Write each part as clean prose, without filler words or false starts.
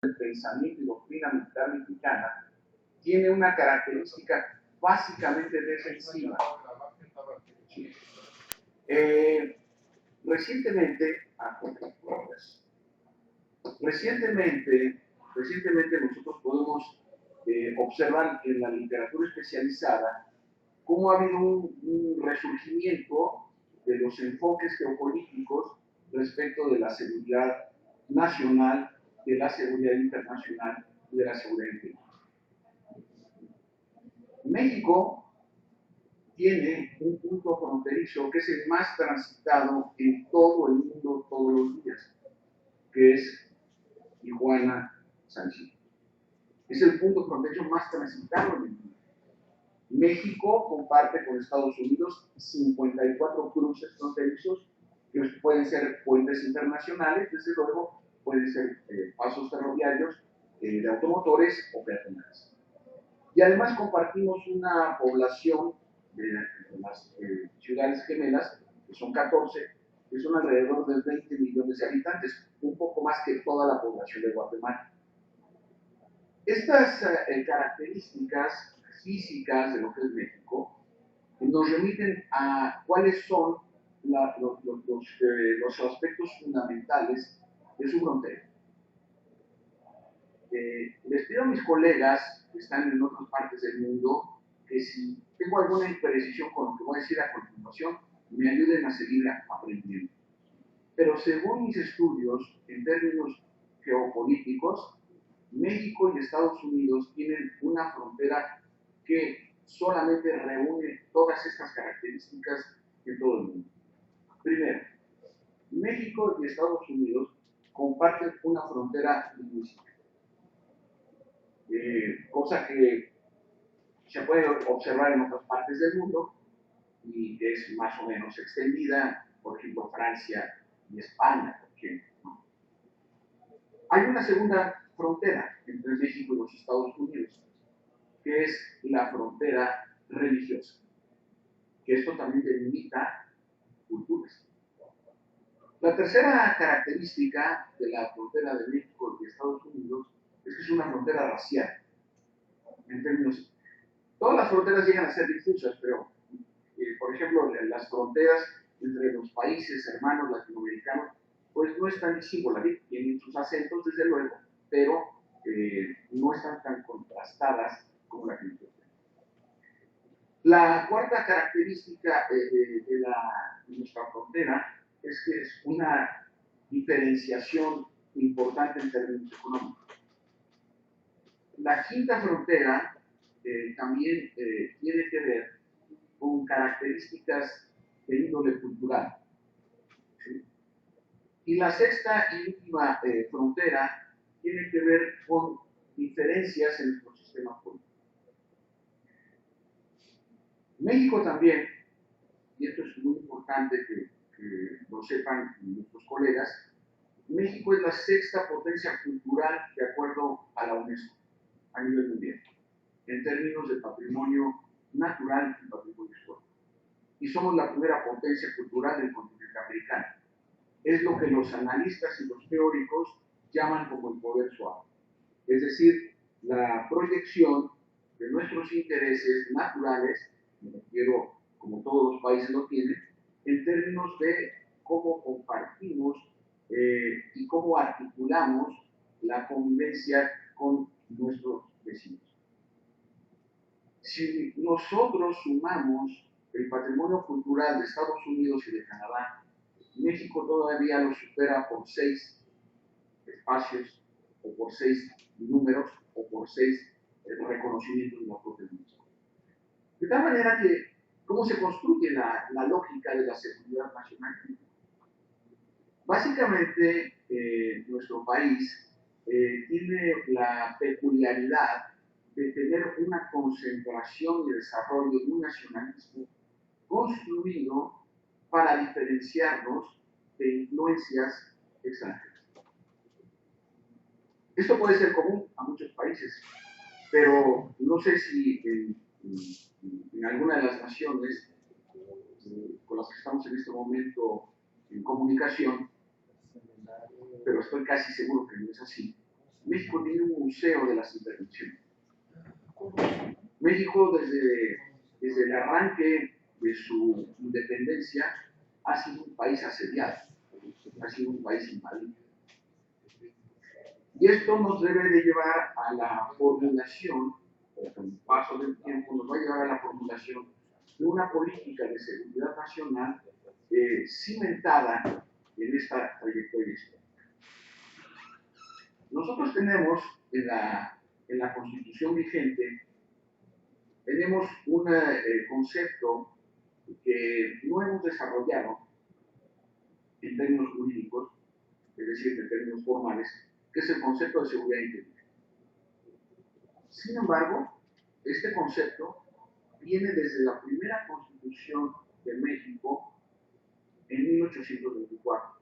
del pensamiento y doctrina militar mexicana tiene una característica básicamente defensiva. Sí. Recientemente nosotros podemos observar en la literatura especializada cómo ha habido un resurgimiento de los enfoques geopolíticos respecto de la seguridad nacional, de la seguridad internacional y de la seguridad interior. México tiene un punto fronterizo que es el más transitado en todo el mundo todos los días, que es Tijuana-Saltillo. Es el punto fronterizo más transitado en el mundo. México comparte con Estados Unidos 54 cruces fronterizos que pueden ser puentes internacionales, desde luego pueden ser pasos ferroviarios de automotores o peatonales. Y además compartimos una población de las ciudades gemelas, que son 14, que son alrededor de 20 millones de habitantes, un poco más que toda la población de Guatemala. Estas características físicas de lo que es México nos remiten a cuáles son los aspectos fundamentales de su frontera. Les pido a mis colegas que están en otras partes del mundo que si tengo alguna imprecisión con lo que voy a decir a continuación, me ayuden a seguir aprendiendo. Pero según mis estudios, en términos geopolíticos, México y Estados Unidos tienen una frontera que solamente reúne todas estas características en todo el mundo. Primero, México y Estados Unidos comparten una frontera lingüística, cosa que se puede observar en otras partes del mundo y que es más o menos extendida, por ejemplo, Francia y España, por ejemplo. Hay una segunda frontera entre México y los Estados Unidos, que es la frontera religiosa, que esto también delimita culturas. La tercera característica de la frontera de México y Estados Unidos es que es una frontera racial. En términos, todas las fronteras llegan a ser difusas, pero, por ejemplo, las fronteras entre los países hermanos latinoamericanos, pues no están disímbolas, tienen sus acentos, desde luego, pero no están tan contrastadas como la que nosotros tenemos. La cuarta característica de nuestra frontera es que es una diferenciación importante en términos económicos. La quinta frontera también tiene que ver con características de índole cultural. ¿Sí? Y la sexta y última frontera tiene que ver con diferencias en nuestro sistema político. México también, y esto es muy importante que lo sepan nuestros colegas, México es la sexta potencia cultural de acuerdo a la UNESCO a nivel mundial, en términos de patrimonio natural y patrimonio histórico. Y somos la primera potencia cultural del continente americano. Es lo que los analistas y los teóricos llaman como el poder suave. Es decir, la proyección de nuestros intereses naturales, me refiero como todos los países lo tienen, en términos de cómo compartimos y cómo articulamos la convivencia con nuestros vecinos. Si nosotros sumamos el patrimonio cultural de Estados Unidos y de Canadá, México todavía lo supera por 6 espacios, o por 6 números, o por 6 reconocimientos de la propia UNESCO. De tal manera que, ¿cómo se construye la lógica de la seguridad nacional? Básicamente, nuestro país tiene la peculiaridad de tener una concentración y desarrollo de un nacionalismo construido para diferenciarnos de influencias extranjeras. Esto puede ser común a muchos países, pero no sé si en alguna de las naciones con las que estamos en este momento en comunicación, pero estoy casi seguro que no es así. México tiene un museo de las intervenciones. México, desde el arranque de su independencia, ha sido un país asediado, ha sido un país invadido. Y esto nos debe de llevar a la formulación, o con el paso del tiempo, nos va a llevar a la formulación de una política de seguridad nacional cimentada en esta trayectoria histórica. Nosotros tenemos en la Constitución vigente, tenemos un concepto que no hemos desarrollado en términos jurídicos, es decir, en términos formales, que es el concepto de seguridad interior. Sin embargo, este concepto viene desde la primera Constitución de México en 1824.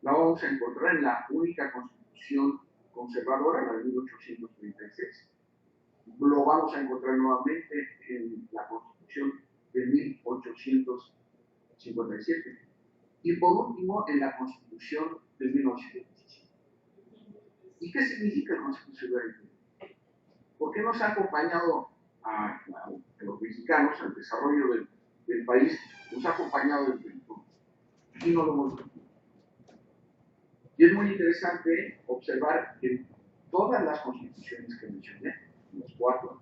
La vamos a encontrar en la única Constitución conservadora, la de 1836. Lo vamos a encontrar nuevamente en la Constitución de 1857. Y por último, en la Constitución de 1917. ¿Y qué significa el concepto de seguridad interior? ¿Por qué nos ha acompañado a los mexicanos al desarrollo del país? Nos ha acompañado desde el tiempo. Y no lo hemos visto. Y es muy interesante observar que todas las constituciones que mencioné, los cuatro,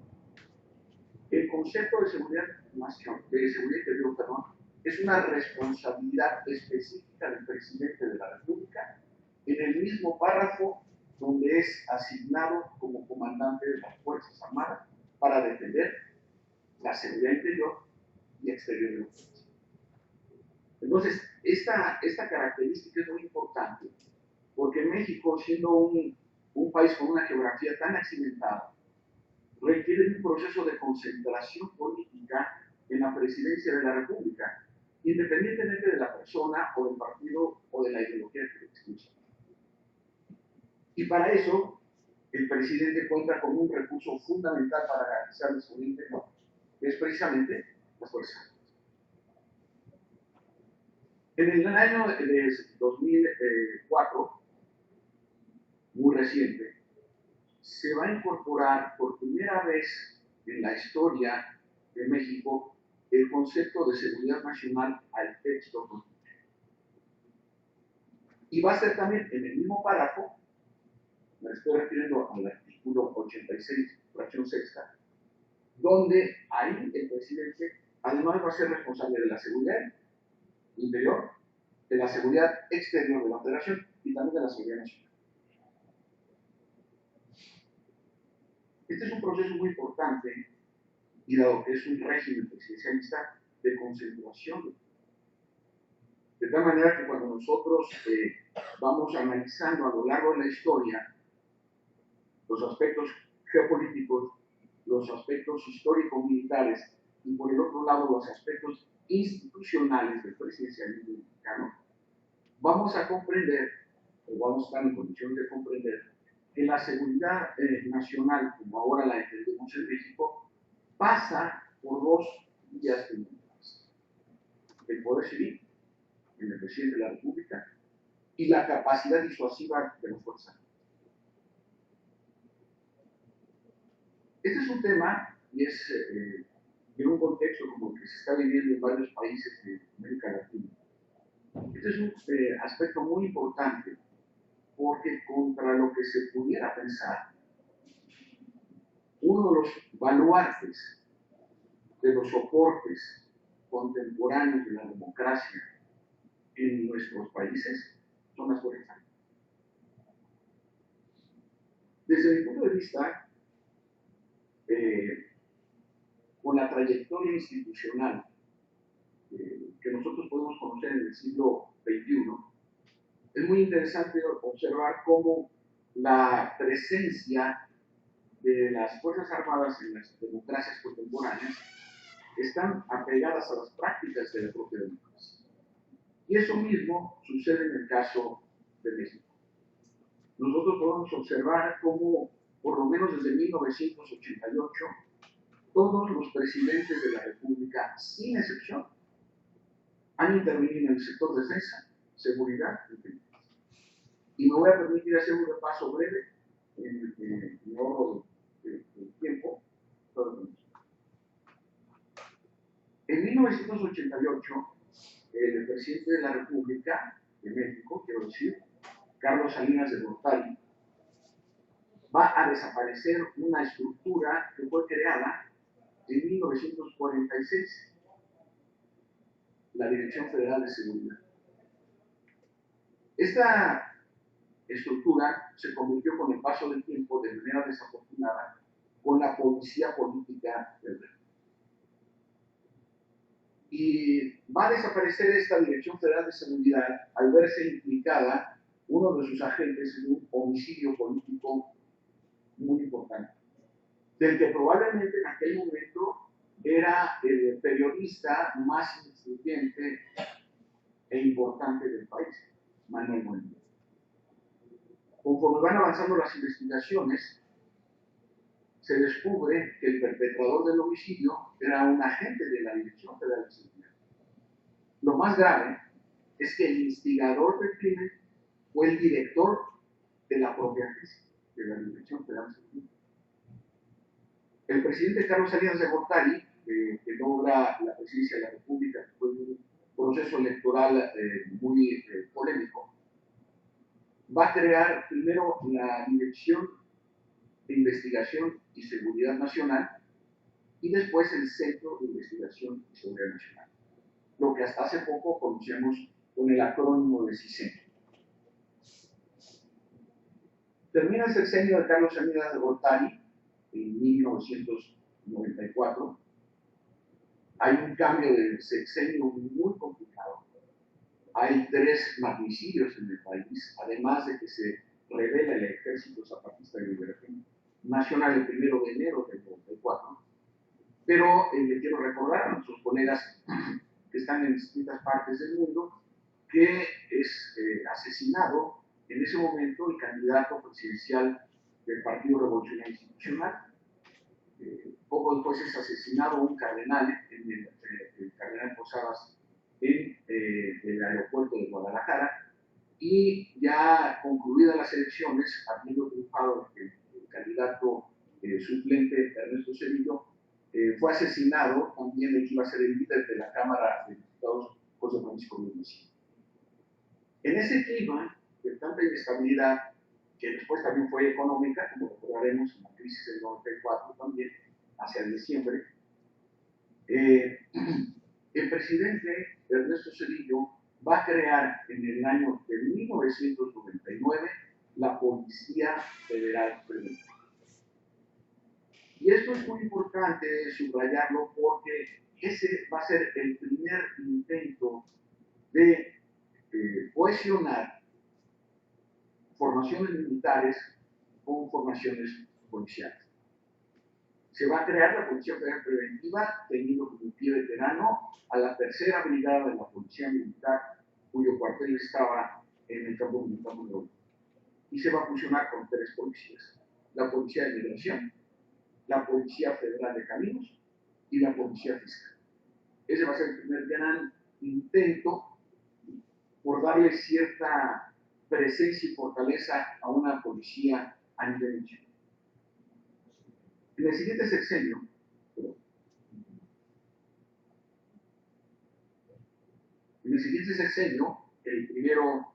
el concepto de seguridad nacional, de seguridad interior, perdón, es una responsabilidad específica del presidente de la República en el mismo párrafo donde es asignado como comandante de las Fuerzas Armadas para defender la seguridad interior y exterior de la país. Entonces, esta característica es muy importante porque México, siendo un país con una geografía tan accidentada, requiere de un proceso de concentración política en la presidencia de la República, independientemente de la persona o del partido o de la ideología que lo excusa. Y para eso, el presidente cuenta con un recurso fundamental para garantizar la seguridad interior, que es precisamente las Fuerzas Armadas. En el año de 2004, muy reciente, se va a incorporar por primera vez en la historia de México el concepto de seguridad nacional al texto constitucional. Y va a ser también en el mismo párrafo, me estoy refiriendo al artículo 86, fracción sexta, donde ahí el presidente además va a ser responsable de la seguridad interior, de la seguridad exterior de la federación y también de la seguridad nacional. Este es un proceso muy importante y dado que es un régimen presidencialista de concentración. De tal manera que cuando nosotros vamos analizando a lo largo de la historia los aspectos geopolíticos, los aspectos histórico-militares y por el otro lado los aspectos institucionales del presidencialismo mexicano, vamos a comprender, o vamos a estar en condiciones de comprender, que la seguridad nacional, como ahora la entendemos en México, pasa por dos vías fundamentales: el poder civil, en el presidente de la República, y la capacidad disuasiva de las fuerzas. Este es un tema, y es en un contexto como el que se está viviendo en varios países de América Latina. Este es un aspecto muy importante, porque contra lo que se pudiera pensar, uno de los baluartes de los soportes contemporáneos de la democracia en nuestros países son las Fuerzas Armadas. Desde mi punto de vista, con la trayectoria institucional que nosotros podemos conocer en el siglo XXI, es muy interesante observar cómo la presencia de las Fuerzas Armadas en las democracias contemporáneas están apegadas a las prácticas de la propia democracia. Y eso mismo sucede en el caso de México. Nosotros podemos observar cómo, por lo menos desde 1988, todos los presidentes de la República, sin excepción, han intervenido en el sector defensa, seguridad y defensa. Y me voy a permitir hacer un repaso breve 1988, el presidente de la República de México, quiero decir, Carlos Salinas de Gortari, va a desaparecer una estructura que fue creada en 1946, la Dirección Federal de Seguridad. Esta estructura se convirtió con el paso del tiempo de manera desafortunada con la policía política del México. Y va a desaparecer esta Dirección Federal de Seguridad al verse implicada uno de sus agentes en un homicidio político muy importante, del que probablemente en aquel momento era el periodista más influyente e importante del país, Manuel Molina. Conforme van avanzando las investigaciones, se descubre que el perpetrador del homicidio era un agente de la Dirección Federal de Seguridad. Lo más grave es que el instigador del crimen fue el director de la propia agencia, de la Dirección Federal de Seguridad. El presidente Carlos Salinas de Gortari, que logra la presidencia de la República, fue un proceso electoral muy polémico, va a crear primero la Dirección de Investigación y Seguridad Nacional y después el Centro de Investigación y Seguridad Nacional, lo que hasta hace poco conocemos con el acrónimo de CISEN. Termina el sexenio de Carlos Salinas de Gortari en 1994. Hay un cambio de sexenio muy complicado. Hay 3 magnicidios en el país, además de que se revela el Ejército Zapatista de Liberación Nacional el 1 de enero del 94. Pero le quiero recordar a nuestros colegas que están en distintas partes del mundo que es asesinado en ese momento el candidato presidencial del Partido Revolucionario Institucional. Poco después es asesinado un cardenal, el cardenal Posadas, en el aeropuerto de Guadalajara, y ya concluidas las elecciones, habiendo triunfado el candidato suplente Ernesto Zedillo, fue asesinado también el que iba a ser el líder de la Cámara de Diputados, José Francisco Luis. En ese clima de tanta inestabilidad, que después también fue económica, como recordaremos en la crisis del 94 también, hacia diciembre, el presidente Ernesto Zedillo va a crear en el año de 1999 la Policía Federal Preventiva. Y esto es muy importante subrayarlo porque ese va a ser el primer intento de cohesionar formaciones militares con formaciones policiales. Se va a crear la Policía Federal Preventiva, teniendo como pie veterano a la tercera brigada de la Policía Militar, cuyo cuartel estaba en el campo militar de Oro. Y se va a fusionar con 3 policías: la Policía de Migración, la Policía Federal de Caminos y la Policía Fiscal. Ese va a ser el primer gran intento por darle cierta presencia y fortaleza a una policía a nivel nacional. En el siguiente sexenio, el primero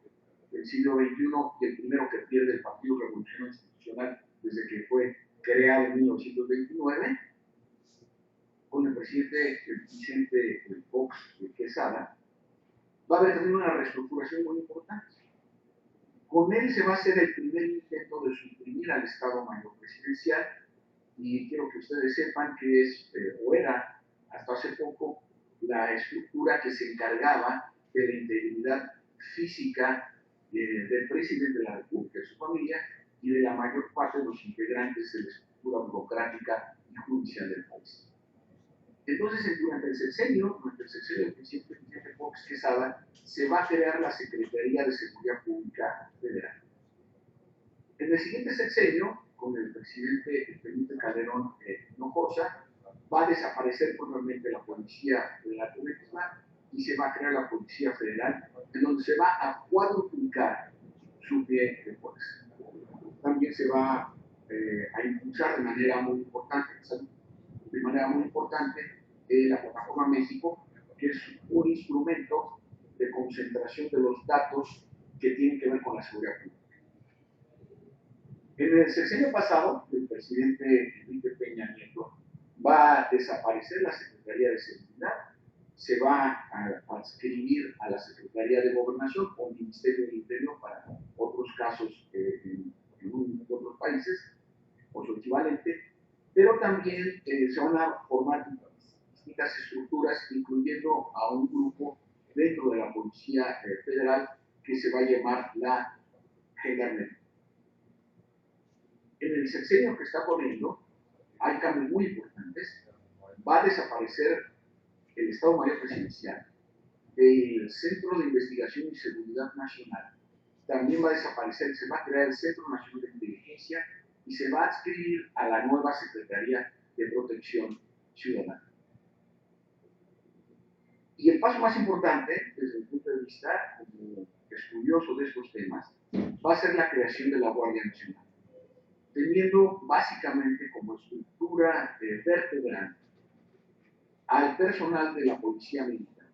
del siglo XXI y el primero que pierde el Partido Revolucionario Institucional desde que fue creado en 1929, con el presidente Vicente Fox Quesada, va a haber también una reestructuración muy importante. Con él se va a hacer el primer intento de suprimir al Estado Mayor Presidencial, y quiero que ustedes sepan que es, o era hasta hace poco, la estructura que se encargaba de la integridad física del presidente de la República, de su familia, y de la mayor parte de los integrantes de la estructura burocrática y judicial del país. Entonces, durante el sexenio del presidente Vicente Fox Quesada, se va a crear la Secretaría de Seguridad Pública Federal. En el siguiente sexenio, con el presidente Felipe Calderón Hinojosa, va a desaparecer probablemente la Policía Federal Preventiva y se va a crear la Policía Federal, en donde se va a cuadruplicar su pie de fuerza. También se va a impulsar de manera muy importante la plataforma México, que es un instrumento de concentración de los datos que tienen que ver con la seguridad pública. En el sexenio pasado, el presidente Enrique Peña Nieto va a desaparecer la Secretaría de Seguridad, se va a adscribir a la Secretaría de Gobernación o Ministerio del Interior para otros casos en otros países o su equivalente, pero también se van a formar distintas estructuras, incluyendo a un grupo dentro de la Policía Federal que se va a llamar la Gendarmería. En el sexenio que está corriendo hay cambios muy importantes. Va a desaparecer el Estado Mayor Presidencial, el Centro de Investigación y Seguridad Nacional. También va a desaparecer, se va a crear el Centro Nacional de Inteligencia y se va a adscribir a la nueva Secretaría de Protección Ciudadana. Y el paso más importante, desde mi punto de vista, como estudioso de estos temas, va a ser la creación de la Guardia Nacional, teniendo básicamente como estructura vertebral al personal de la Policía Militar.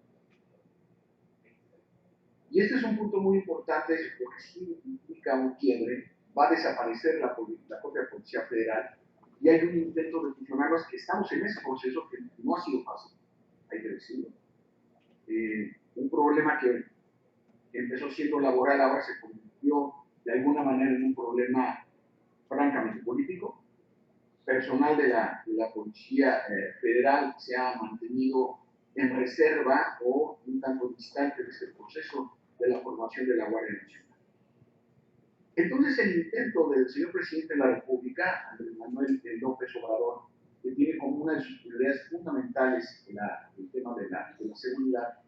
Y este es un punto muy importante porque sí implica un quiebre. Va a desaparecer la propia Policía Federal y hay un intento de fusionarlos que estamos en ese proceso que no ha sido fácil, hay que decirlo. Un problema que empezó siendo laboral ahora se convirtió de alguna manera en un problema francamente político. Personal de la Policía Federal se ha mantenido en reserva o un tanto distante de este proceso de la formación de la Guardia Nacional. Entonces el intento del señor presidente de la República, Andrés Manuel López Obrador, que tiene como una de sus prioridades fundamentales el tema de la seguridad,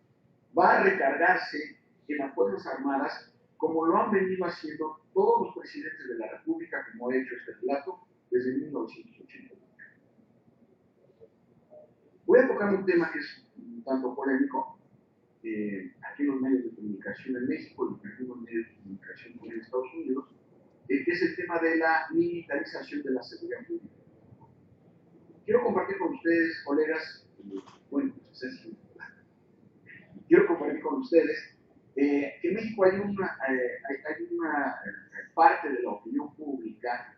va a recargarse en las Fuerzas Armadas como lo han venido haciendo todos los presidentes de la República, como ha hecho este relato, desde 1980. Voy a tocar un tema que es un tanto polémico aquí en los medios de comunicación en México y aquí en los medios de comunicación en Estados Unidos, que es el tema de la militarización de la seguridad pública. Quiero compartir con ustedes, colegas, quiero compartir con ustedes que en México hay una parte de la opinión pública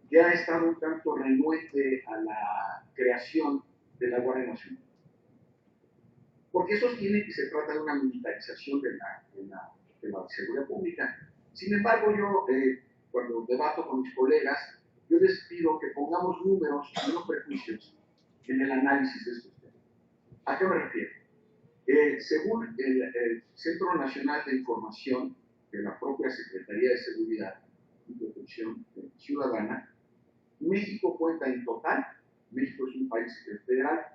que ha estado un tanto renuente a la creación de la Guardia Nacional. Porque sostiene que se trata de una militarización de la seguridad pública. Sin embargo, yo, cuando debato con mis colegas, yo les pido que pongamos números y no prejuicios en el análisis de estos temas. ¿A qué me refiero? Según el Centro Nacional de Información de la propia Secretaría de Seguridad y Protección Ciudadana, México cuenta en total, México es un país federal,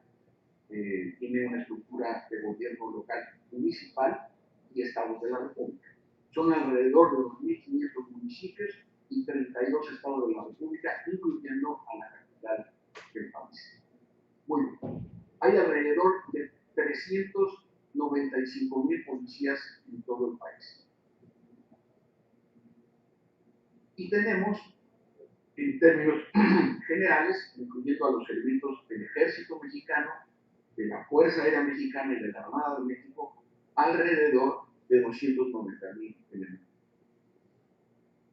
tiene una estructura de gobierno local, municipal y estados de la República. Son alrededor de 2.500 municipios y 32 estados de la República, incluyendo a la capital del país. Muy bien. Hay alrededor de 395,000 policías en todo el país. Y tenemos, en términos generales, incluyendo a los elementos del Ejército Mexicano, de la Fuerza Aérea Mexicana y de la Armada de México, alrededor de 290,000 elementos.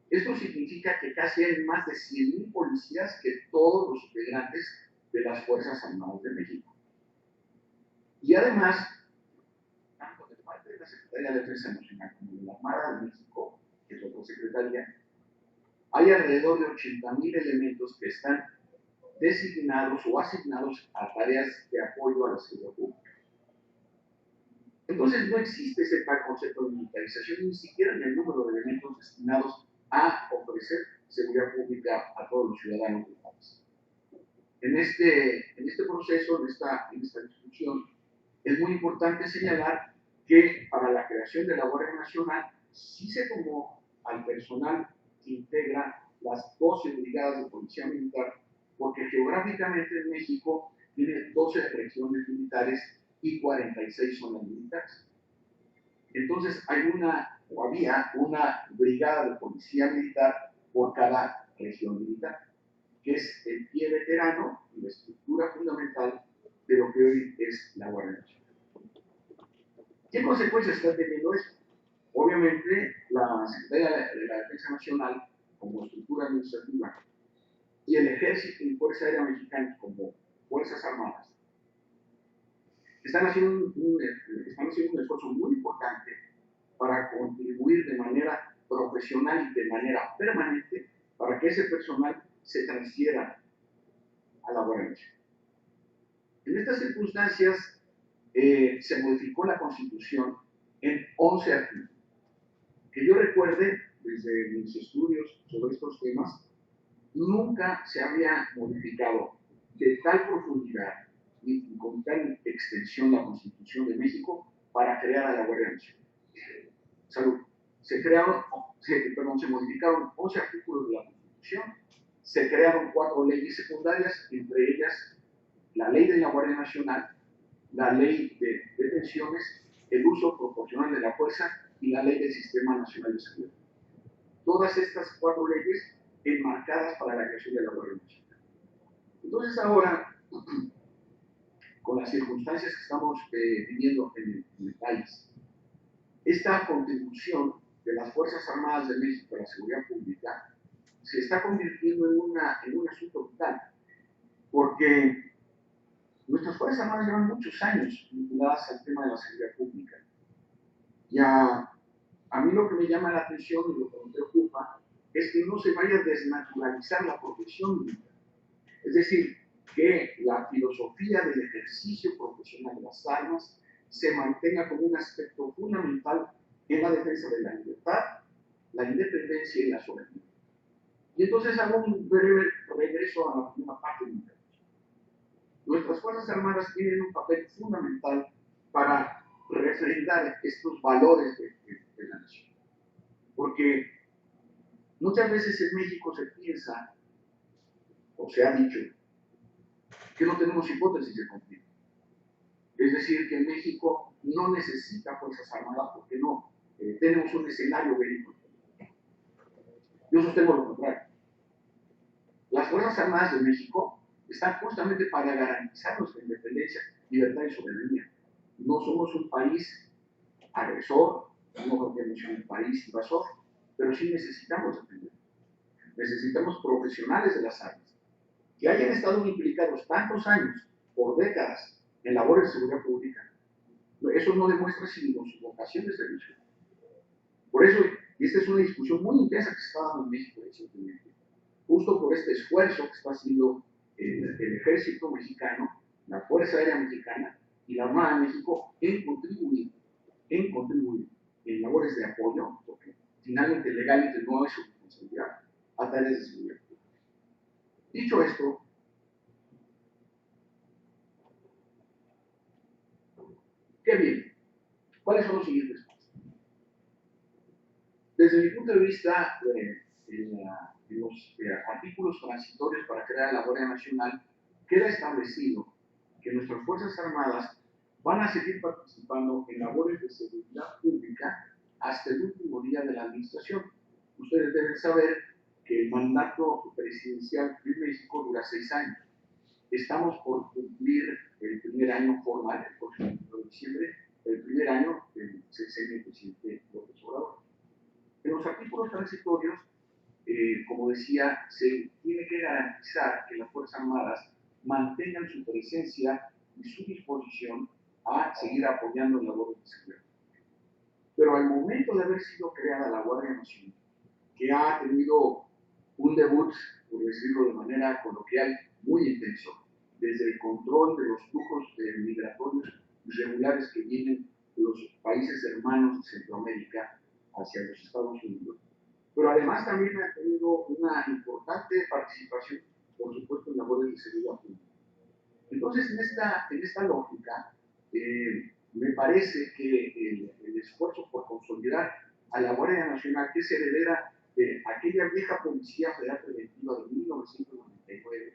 Esto significa que casi hay más de 100,000 policías que todos los integrantes de las Fuerzas Armadas de México. Y además, tanto de parte de la Secretaría de Defensa Nacional como de la Armada de México, que es otra secretaría, hay alrededor de 80,000 elementos que están designados o asignados a tareas de apoyo a la seguridad pública. Entonces no existe ese tal concepto de militarización, ni siquiera en el número de elementos destinados a ofrecer seguridad pública a todos los ciudadanos del país. En este proceso, en esta discusión, es muy importante señalar que para la creación de la Guardia Nacional sí se tomó al personal que integra las 12 brigadas de policía militar, porque geográficamente en México tiene 12 regiones militares y 46 zonas militares. Entonces había una brigada de policía militar por cada región militar, que es el pie veterano y la estructura fundamental de lo que hoy es la Guardia Nacional. ¿Qué consecuencias está teniendo esto? Obviamente, la Secretaría de la Defensa Nacional, como estructura administrativa, y el Ejército y Fuerza Aérea Mexicana, como Fuerzas Armadas, están haciendo un esfuerzo muy importante para contribuir de manera profesional y de manera permanente para que ese personal se transfiera a la Guardia Nacional. En estas circunstancias se modificó la Constitución en 11 artículos. Que yo recuerde, desde mis estudios sobre estos temas, nunca se había modificado de tal profundidad y con tal extensión la Constitución de México para crear a la Guardia Nacional. Salud. Se modificaron 11 artículos de la Constitución, se crearon 4 leyes secundarias, entre ellas la ley de la Guardia Nacional, la ley de detenciones, el uso proporcional de la fuerza y la ley del Sistema Nacional de Seguridad. Todas estas 4 leyes enmarcadas para la creación de la Guardia Nacional. Entonces ahora, con las circunstancias que estamos viviendo en el país, esta contribución de las Fuerzas Armadas de México a la seguridad pública se está convirtiendo en un asunto vital, porque nuestras Fuerzas Armadas llevan muchos años vinculadas al tema de la seguridad pública. Y a mí lo que me llama la atención y lo que me preocupa es que no se vaya a desnaturalizar la profesión militar. Es decir, que la filosofía del ejercicio profesional de las armas se mantenga como un aspecto fundamental en la defensa de la libertad, la independencia y la soberanía. Y entonces hago un breve regreso a la primera parte de mi intervención. Nuestras Fuerzas Armadas tienen un papel fundamental para refrendar estos valores de la nación. Porque muchas veces en México se piensa, o se ha dicho, que no tenemos hipótesis de conflicto. Es decir, que México no necesita Fuerzas Armadas porque no tenemos un escenario bélico. Yo sostengo lo contrario. Las Fuerzas Armadas de México están justamente para garantizar nuestra independencia, libertad y soberanía. No somos un país agresor, no creo que no un país invasor, pero sí necesitamos defender. Necesitamos profesionales de las armas que hayan estado implicados tantos años, por décadas, en labores de seguridad pública. Eso no demuestra sino su vocación de servicio. Por eso, y esta es una discusión muy intensa que se está dando en México recientemente, justo por este esfuerzo que está haciendo el Ejército Mexicano, la Fuerza Aérea Mexicana y la Armada de México en contribuir en labores de apoyo, porque finalmente legalmente no es su responsabilidad, a tareas de seguridad pública. Dicho esto, ¿qué viene? ¿Cuáles son los siguientes pasos? Desde mi punto de vista, en los artículos transitorios para crear la Guardia Nacional, queda establecido que nuestras Fuerzas Armadas van a seguir participando en labores de seguridad pública hasta el último día de la administración. Ustedes deben saber que el mandato presidencial en México dura 6 años. Estamos por cumplir el primer año formal, el próximo 1 de diciembre, el primer año del sexenio del presidente López Obrador. En los artículos transitorios, como decía, se tiene que garantizar que las Fuerzas Armadas mantengan su presencia y su disposición a seguir apoyando la labor de seguridad. Pero al momento de haber sido creada la Guardia Nacional, que ha tenido un debut, por decirlo de manera coloquial, muy intenso, desde el control de los flujos migratorios irregulares que vienen de los países hermanos de Centroamérica hacia los Estados Unidos, pero además también ha tenido una importante participación, por supuesto, en labores de seguridad pública. Entonces, en esta lógica, me parece que el esfuerzo por consolidar a la Guardia Nacional, que es heredera de aquella vieja Policía Federal Preventiva de 1999,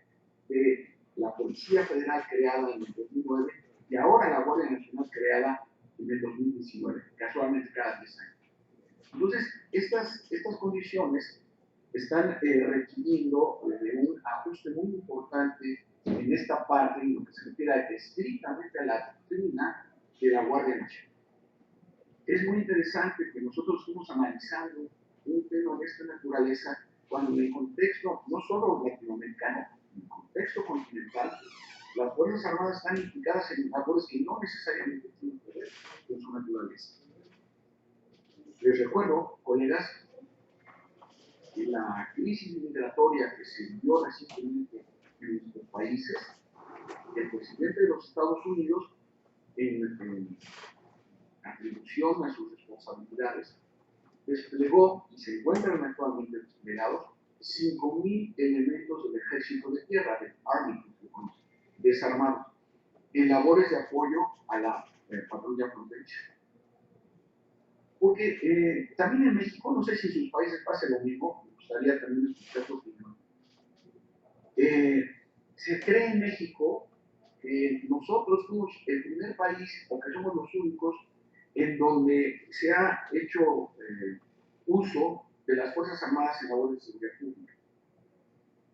de la Policía Federal creada en el 2009 y ahora la Guardia Nacional creada en el 2019, casualmente cada 10 años. Entonces, estas condiciones están requiriendo de un ajuste muy importante en esta parte, en lo que se refiere estrictamente a la doctrina de la Guardia Nacional. es muy interesante que nosotros estemos analizando un tema de esta naturaleza cuando en el contexto, no solo latinoamericano, en el contexto continental, las Fuerzas Armadas están implicadas en labores que no necesariamente tienen que ver con su naturaleza. Les recuerdo, colegas, que la crisis migratoria que se vivió recientemente en nuestros países, el presidente de los Estados Unidos, en atribución a sus responsabilidades, desplegó y se encuentran actualmente desplegados 5.000 elementos del ejército de tierra, del Army, desarmados, en labores de apoyo a la patrulla fronteriza. Porque también en México, no sé si en sus países pase lo mismo, me gustaría también escuchar su opinión. Se cree en México que nosotros fuimos el primer país, o que somos los únicos, en donde se ha hecho uso de las Fuerzas Armadas en labores de seguridad pública.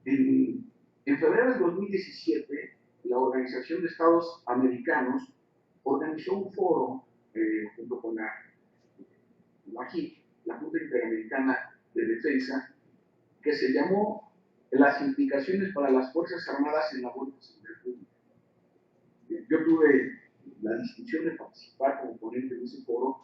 En febrero del 2017, la Organización de Estados Americanos organizó un foro junto con la JIP, la Junta Interamericana de Defensa, que se llamó Las implicaciones para las Fuerzas Armadas en labores de seguridad pública. Yo tuve la distinción de participar como ponente en ese foro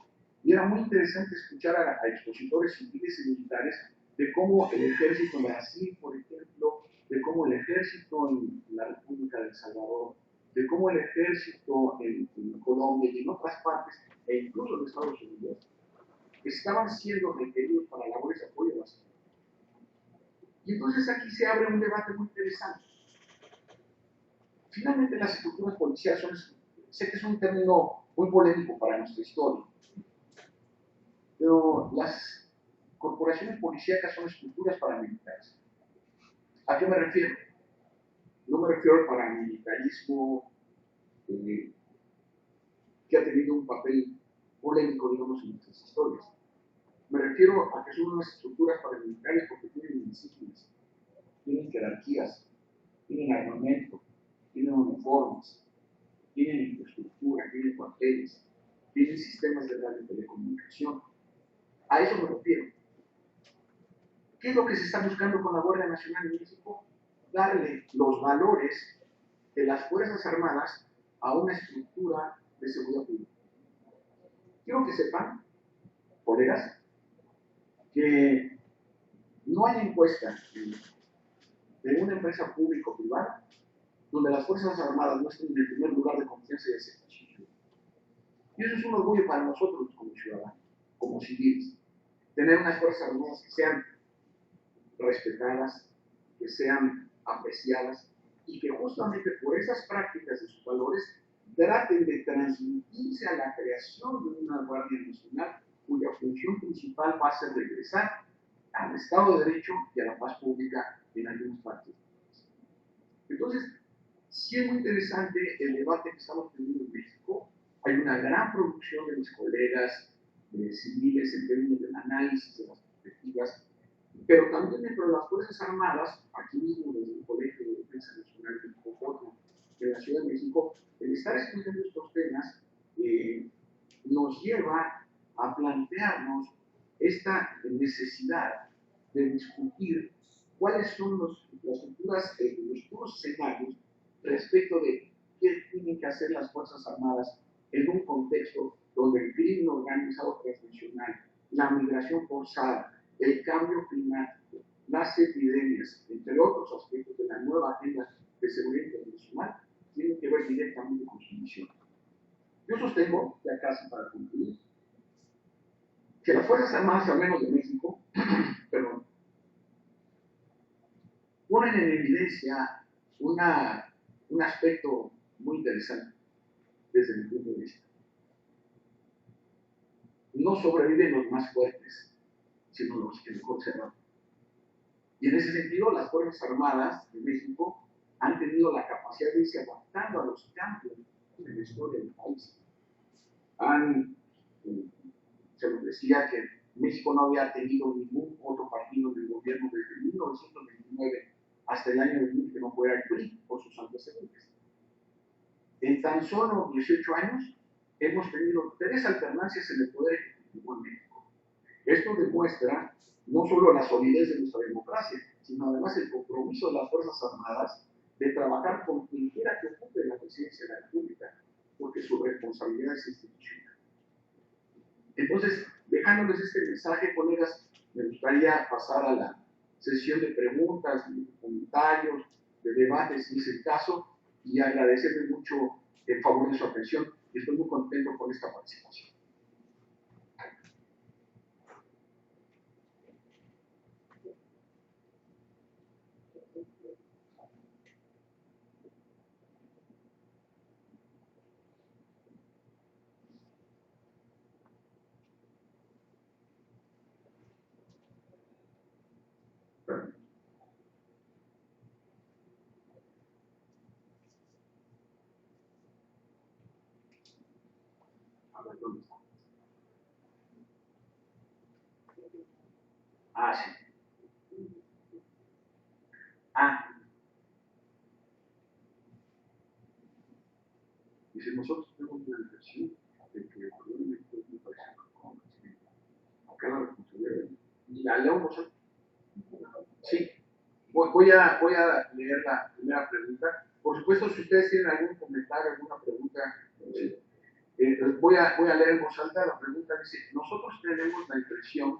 y era muy interesante escuchar a expositores civiles y militares de cómo el ejército en Brasil, por ejemplo, de cómo el ejército en la República de El Salvador, de cómo el ejército en Colombia y en otras partes, e incluso en Estados Unidos, estaban siendo requeridos para labores de apoyo a la seguridad. Y entonces aquí se abre un debate muy interesante. Finalmente las estructuras policiales son, sé que es un término muy polémico para nuestra historia, pero las corporaciones policíacas son estructuras paramilitares. ¿A qué me refiero? No me refiero al paramilitarismo que ha tenido un papel polémico, digamos, en nuestras historias. Me refiero a que son unas estructuras paramilitares porque tienen insignias, tienen jerarquías, tienen armamento, tienen uniformes, tienen infraestructura, tienen cuarteles, tienen sistemas de radiotelecomunicación. A eso me refiero. ¿Qué es lo que se está buscando con la Guardia Nacional en México? Darle los valores de las Fuerzas Armadas a una estructura de seguridad pública. Quiero que sepan, colegas, que no hay encuesta de una empresa pública o privada donde las Fuerzas Armadas no estén en el primer lugar de confianza y aceptación. Y eso es un orgullo para nosotros como ciudadanos, como civiles. Tener unas Fuerzas Armadas que sean respetadas, que sean apreciadas y que justamente por esas prácticas de sus valores traten de transmitirse a la creación de una Guardia Nacional cuya función principal va a ser regresar al Estado de Derecho y a la paz pública en algunas partes. Entonces, sí es muy interesante el debate que estamos teniendo en México. Hay una gran producción de mis colegas civiles en términos del análisis de las perspectivas, pero también dentro de las Fuerzas Armadas, aquí mismo desde el Colegio de Defensa Nacional de México, en la Ciudad de México, el estar estudiando estos temas nos lleva a plantearnos esta necesidad de discutir cuáles son las futuros escenarios respecto de qué tienen que hacer las Fuerzas Armadas en un contexto donde el crimen organizado transnacional, la migración forzada, el cambio climático, las epidemias, entre otros aspectos de la nueva agenda de seguridad internacional, tienen que ver directamente con su misión. Yo sostengo, ya casi para concluir, que las Fuerzas Armadas, al menos de México, perdón, ponen en evidencia un aspecto muy interesante desde mi punto de vista. No sobreviven los más fuertes, sino los que mejor se van. Y en ese sentido, las Fuerzas Armadas de México han tenido la capacidad de irse adaptando a los cambios de la historia del país. Se nos decía que México no había tenido ningún otro partido del gobierno desde 1929 hasta el año 2000 que no fuera el PRI o sus antecedentes. En tan solo 18 años, hemos tenido 3 alternancias en el poder ejecutivo en México. Esto demuestra no solo la solidez de nuestra democracia, sino además el compromiso de las Fuerzas Armadas de trabajar con quien quiera que ocupe la presidencia de la República, porque su responsabilidad es institucional. Entonces, dejándoles este mensaje, colegas, me gustaría pasar a la sesión de preguntas, de comentarios, de debates, si es el caso, y agradecerles mucho el favor de su atención. Y estoy muy contento con esta participación. A ver, ¿dónde está? Ah, sí. Ah, dice, nosotros tenemos una impresión de que probablemente me parece como acá la responsabilidad. ¿La leo vosotros? Sí. Voy a leer la primera pregunta. Por supuesto, si ustedes tienen algún comentario, alguna pregunta, sí. Voy a leer en voz alta. La pregunta dice, nosotros tenemos la impresión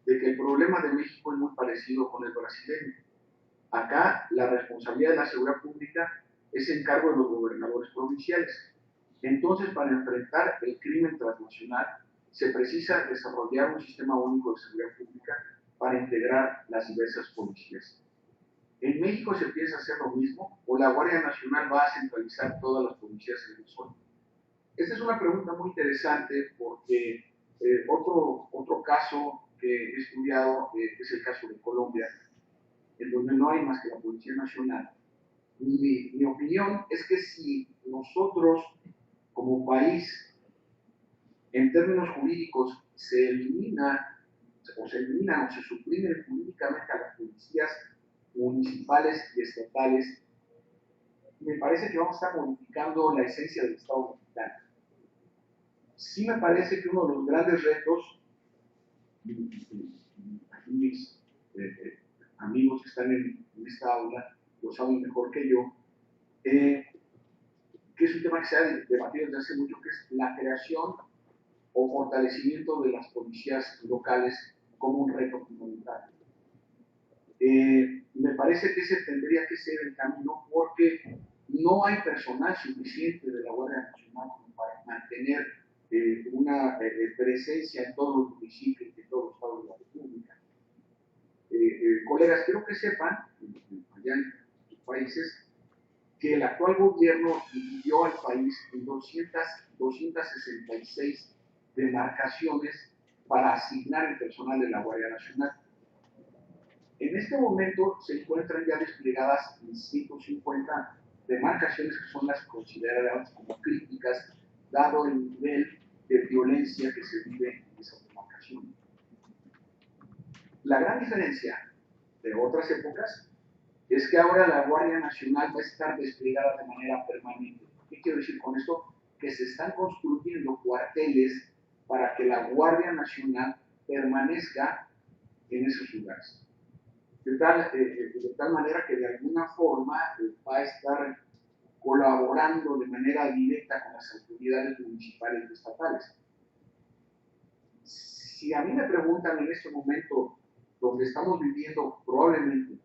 de que el problema de México es muy parecido con el brasileño. Acá la responsabilidad de la seguridad pública es encargo de los gobernadores provinciales. Entonces, para enfrentar el crimen transnacional, se precisa desarrollar un sistema único de seguridad pública para integrar las diversas policías. ¿En México se piensa hacer lo mismo o la Guardia Nacional va a centralizar todas las policías en el sol? Esta es una pregunta muy interesante porque otro caso que he estudiado es el caso de Colombia, en donde no hay más que la Policía Nacional. Mi opinión es que si nosotros, como país, en términos jurídicos, se eliminan o se suprimen jurídicamente a las policías municipales y estatales, me parece que vamos a estar modificando la esencia del Estado mexicano. Sí me parece que uno de los grandes retos, mis amigos que están en esta aula lo saben mejor que yo, que es un tema que se ha debatido desde hace mucho, que es la creación o fortalecimiento de las policías locales como un reto fundamental. Me parece que ese tendría que ser el camino porque no hay personal suficiente de la Guardia Nacional como para mantener una presencia en todos los municipios de todos los estados de la República. Colegas, quiero que sepan, allá en sus países, que el actual gobierno dividió al país en 266 demarcaciones para asignar el personal de la Guardia Nacional. En este momento se encuentran ya desplegadas en 150 demarcaciones que son las consideradas como críticas, dado el nivel de violencia que se vive en esas demarcaciones. La gran diferencia de otras épocas es que ahora la Guardia Nacional va a estar desplegada de manera permanente. ¿Qué quiero decir con esto? Que se están construyendo cuarteles para que la Guardia Nacional permanezca en esos lugares. De tal manera que de alguna forma va a estar colaborando de manera directa con las autoridades municipales y estatales. Si a mí me preguntan en este momento, donde estamos viviendo probablemente,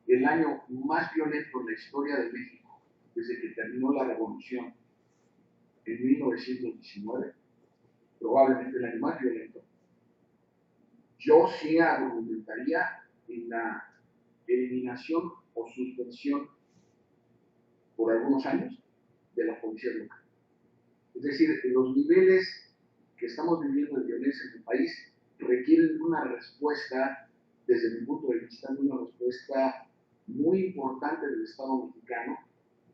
el año más violento en la historia de México, desde que terminó la revolución en 1919, probablemente el año más violento, yo sí argumentaría en la eliminación o suspensión por algunos años de la policía local. Es decir, los niveles que estamos viviendo de violencia en el país requieren una respuesta, desde mi punto de vista, una respuesta muy importante del Estado mexicano,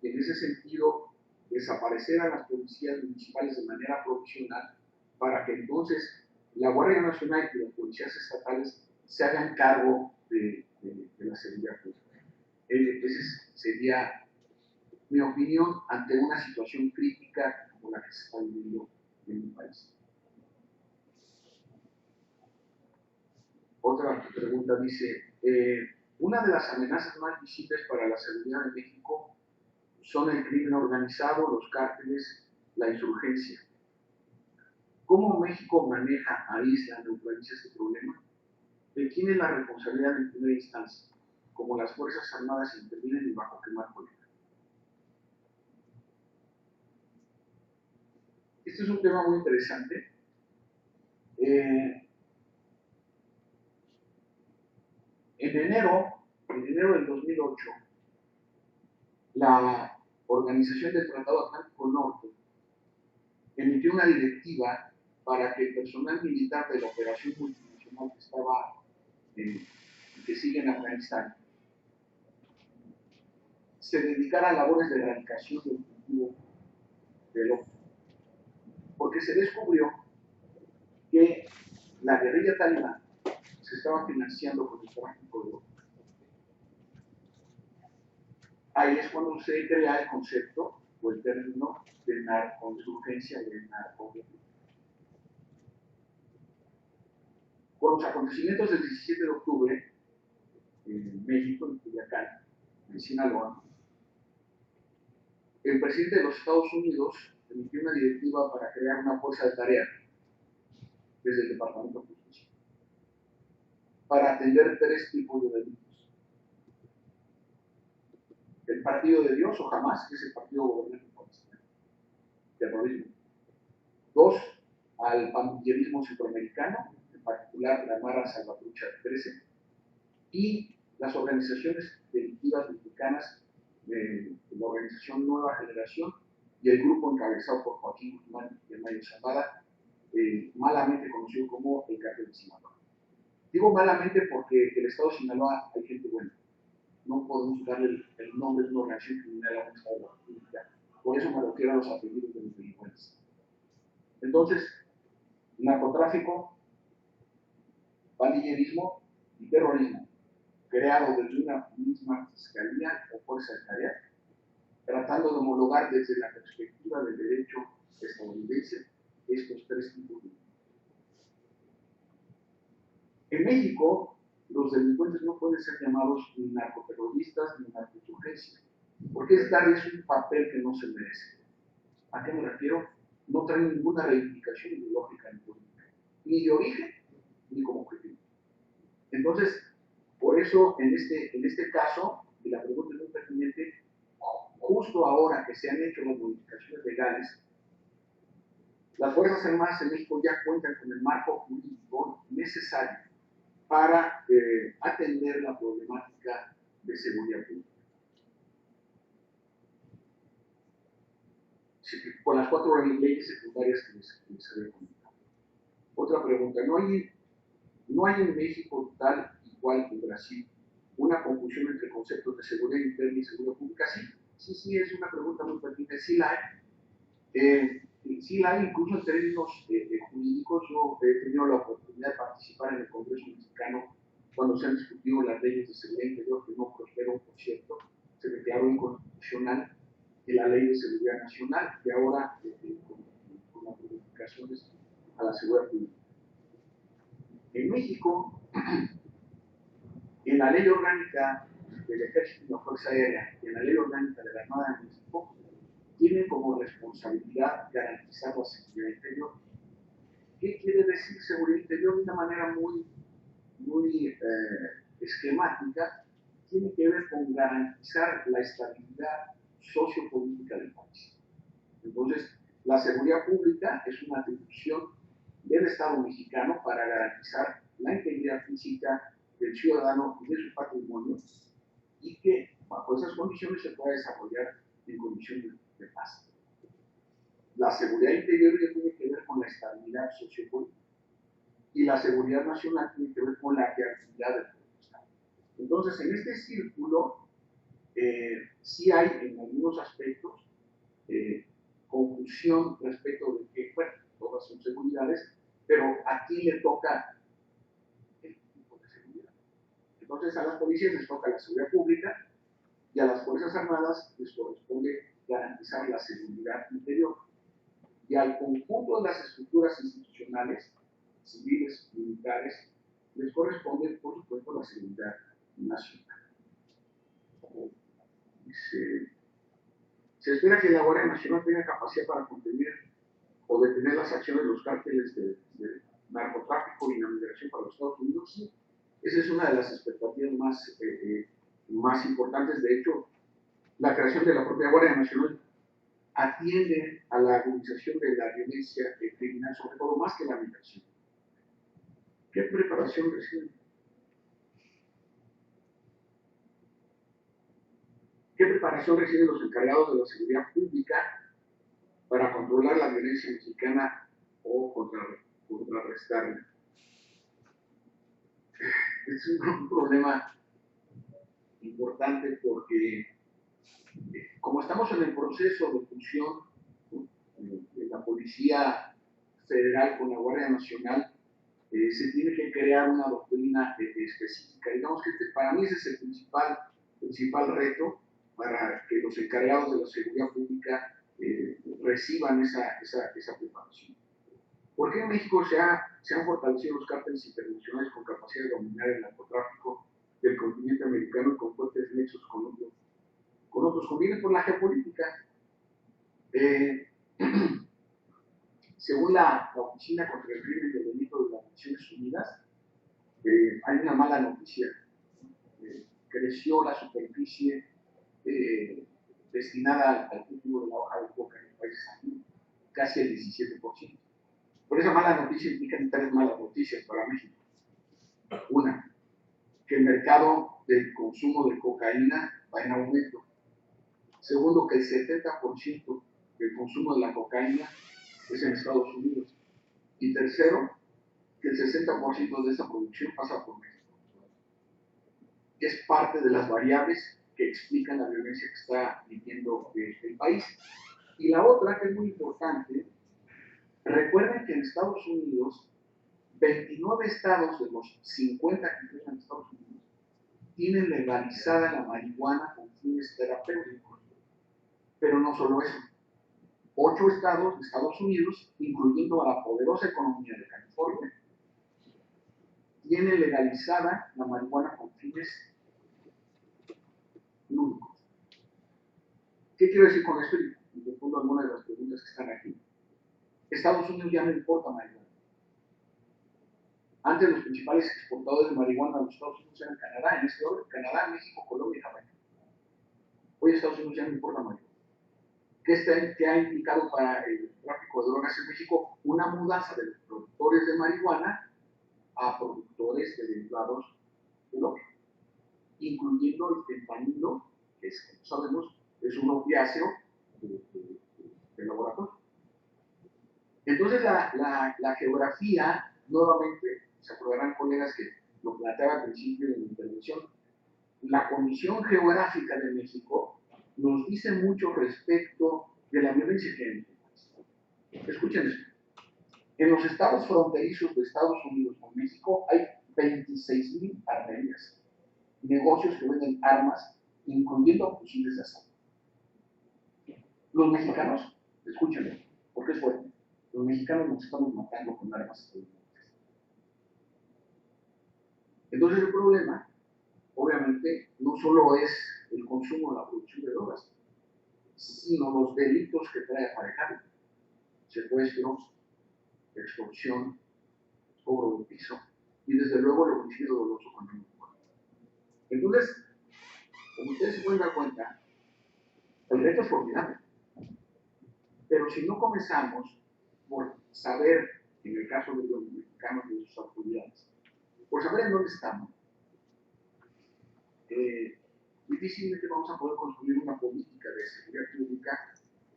y en ese sentido desaparecer a las policías municipales de manera provisional para que entonces la Guardia Nacional y las policías estatales se hagan cargo de la seguridad pública. Esa sería mi opinión ante una situación crítica por la que se está viviendo en el país. Otra pregunta dice, una de las amenazas más visibles para la seguridad de México son el crimen organizado, los cárteles, la insurgencia. ¿Cómo México maneja, aísla, neutraliza este problema? ¿De quién es la responsabilidad en primera instancia? Como las Fuerzas Armadas intervienen y bajo qué marco legal. Este es un tema muy interesante. En enero del 2008, la Organización del Tratado Atlántico Norte emitió una directiva para que el personal militar de la operación multinacional que estaba que sigue en Afganistán se dedicara a labores de erradicación del cultivo del opio, porque se descubrió que la guerrilla talibán se estaba financiando con el tráfico de opio. Ahí es cuando se crea el concepto o el término de narcoinsurgencia o de narcotráfico. Con los acontecimientos del 17 de octubre en México, en Culiacán, en Sinaloa, el presidente de los Estados Unidos emitió una directiva para crear una fuerza de tarea desde el Departamento de Justicia para atender 3 tipos de delitos. El partido de Dios o Hamas, que es el partido gobernante palestino, terrorismo. 2, al pandillerismo centroamericano, en particular la Mara Salvatrucha 13, y las organizaciones delictivas mexicanas de la organización Nueva Generación y el grupo encabezado por Joaquín Guzmán y Mayo Zambada, malamente conocido como el Cártel de Sinaloa. Digo malamente porque el Estado de Sinaloa hay gente buena. No podemos darle el nombre de una organización criminal a un Estado de la República. Por eso me refiero a los apellidos de los delincuentes. Entonces, narcotráfico, pandillerismo y terrorismo, creado desde una misma fiscalía o fuerza de tarea, tratando de homologar desde la perspectiva del derecho estadounidense estos 3 tipos de delitos. En México, los delincuentes no pueden ser llamados ni narcoterroristas ni narcoinsurgencia, porque es darles un papel que no se merece. ¿A qué me refiero? No traen ninguna reivindicación ideológica ni política, ni de origen, ni como objetivo. Entonces, por eso, en este caso, y la pregunta es muy pertinente, justo ahora que se han hecho las modificaciones legales, las Fuerzas Armadas en México ya cuentan con el marco jurídico necesario para atender la problemática de seguridad pública. Con las 4 leyes secundarias que les había comentado. Otra pregunta, ¿no hay en México tal y cual en Brasil una confusión entre conceptos de seguridad interna y seguridad pública? Sí, es una pregunta muy pertinente, sí la hay. Sí la hay, incluso en términos jurídicos. Yo he tenido la oportunidad de participar en el Congreso Mexicano cuando se han discutido las leyes de seguridad interior, que no prosperó, por cierto, se declaró inconstitucional la Ley de Seguridad Nacional, que ahora, con las modificaciones a la seguridad pública. En México, en la Ley Orgánica del Ejército y la Fuerza Aérea y en la Ley Orgánica de la Armada de México, tienen como responsabilidad garantizar la seguridad interior. ¿Qué quiere decir seguridad interior? De una manera muy esquemática, tiene que ver con garantizar la estabilidad sociopolítica del país. Entonces, la seguridad pública es una atribución del Estado mexicano para garantizar la integridad física del ciudadano y de su patrimonio, y que bajo esas condiciones se pueda desarrollar en condiciones de paz. La seguridad interior tiene que ver con la estabilidad sociopolítica y la seguridad nacional tiene que ver con la creatividad del Estado. Entonces, en este círculo, sí hay en algunos aspectos confusión respecto de que, bueno, todas son seguridades, pero aquí le toca el tipo de seguridad. Entonces, a las policías les toca la seguridad pública y a las Fuerzas Armadas les corresponde garantizar la seguridad interior. y al conjunto de las estructuras institucionales, civiles, militares, les corresponde, por supuesto, la seguridad nacional. Se espera que la Guardia Nacional tenga capacidad para contener o detener las acciones de los cárteles de narcotráfico y la migración para los Estados Unidos. Sí, esa es una de las expectativas más importantes. De hecho, la creación de la propia Guardia Nacional atiende a la agudización de la violencia criminal, sobre todo más que la migración. ¿Qué preparación reciben? ¿Qué preparación reciben los encargados de la seguridad pública para controlar la violencia mexicana o contrarrestarla? Es un problema importante porque como estamos en el proceso de fusión de la Policía Federal con la Guardia Nacional, se tiene que crear una doctrina específica. Digamos que para mí ese es el principal reto para que los encargados de la seguridad pública reciban esa preparación. ¿Por qué en México se han fortalecido los cárteles internacionales con capacidad de dominar el narcotráfico del continente americano y con fuertes nexos con otros? Conviene por la geopolítica. Según la Oficina contra el Crimen y el Delito de las Naciones Unidas, hay una mala noticia. Creció la superficie destinada al cultivo de la hoja de coca en el país casi el 17%. Pero esa mala noticia implica tres malas noticias para México. Una, que el mercado del consumo de cocaína va en aumento. Segundo, que el 70% del consumo de la cocaína es en Estados Unidos. Y tercero, que el 60% de esa producción pasa por México. Es parte de las variables que explican la violencia que está viviendo el país. Y la otra, que es muy importante, recuerden que en Estados Unidos, 29 estados de los 50 que tienen en Estados Unidos tienen legalizada la marihuana con fines terapéuticos. Pero no solo eso. 8 estados de Estados Unidos, incluyendo a la poderosa economía de California, tienen legalizada la marihuana con fines lúdicos. ¿Qué quiero decir con esto? Y respondo algunas de las preguntas que están aquí. Estados Unidos ya no importa marihuana. Antes los principales exportadores de marihuana a los Estados Unidos eran Canadá, en este orden, Canadá, México, Colombia y Jamaica. Hoy Estados Unidos ya no importa marihuana. ¿Qué ha implicado para el tráfico de drogas en México? Una mudanza de los productores de marihuana a productores de derivados del opio, incluyendo el fentanilo, que es, como sabemos, es un opiáceo de laboratorio. Entonces la geografía, nuevamente, se acordarán colegas que lo planteaba al principio de mi intervención, la condición geográfica de México nos dice mucho respecto de la violencia que hay en el país. Escuchen esto. En los estados fronterizos de Estados Unidos con México hay 26,000 armerías, negocios que venden armas, incluyendo fusiles de asalto. Los mexicanos, escúchenlo, porque es fuerte, los mexicanos nos estamos matando con armas. Entonces el problema, obviamente, no solo es el consumo de la producción de drogas, sino los delitos que trae aparejado. Secuestros, extorsión, cobro de piso y desde luego el homicidio doloso con el muerto. Entonces, como ustedes se pueden dar cuenta, el reto es formidable. Pero si no comenzamos por saber, en el caso de los mexicanos y de sus autoridades, por saber en dónde estamos, difícilmente vamos a poder construir una política de seguridad pública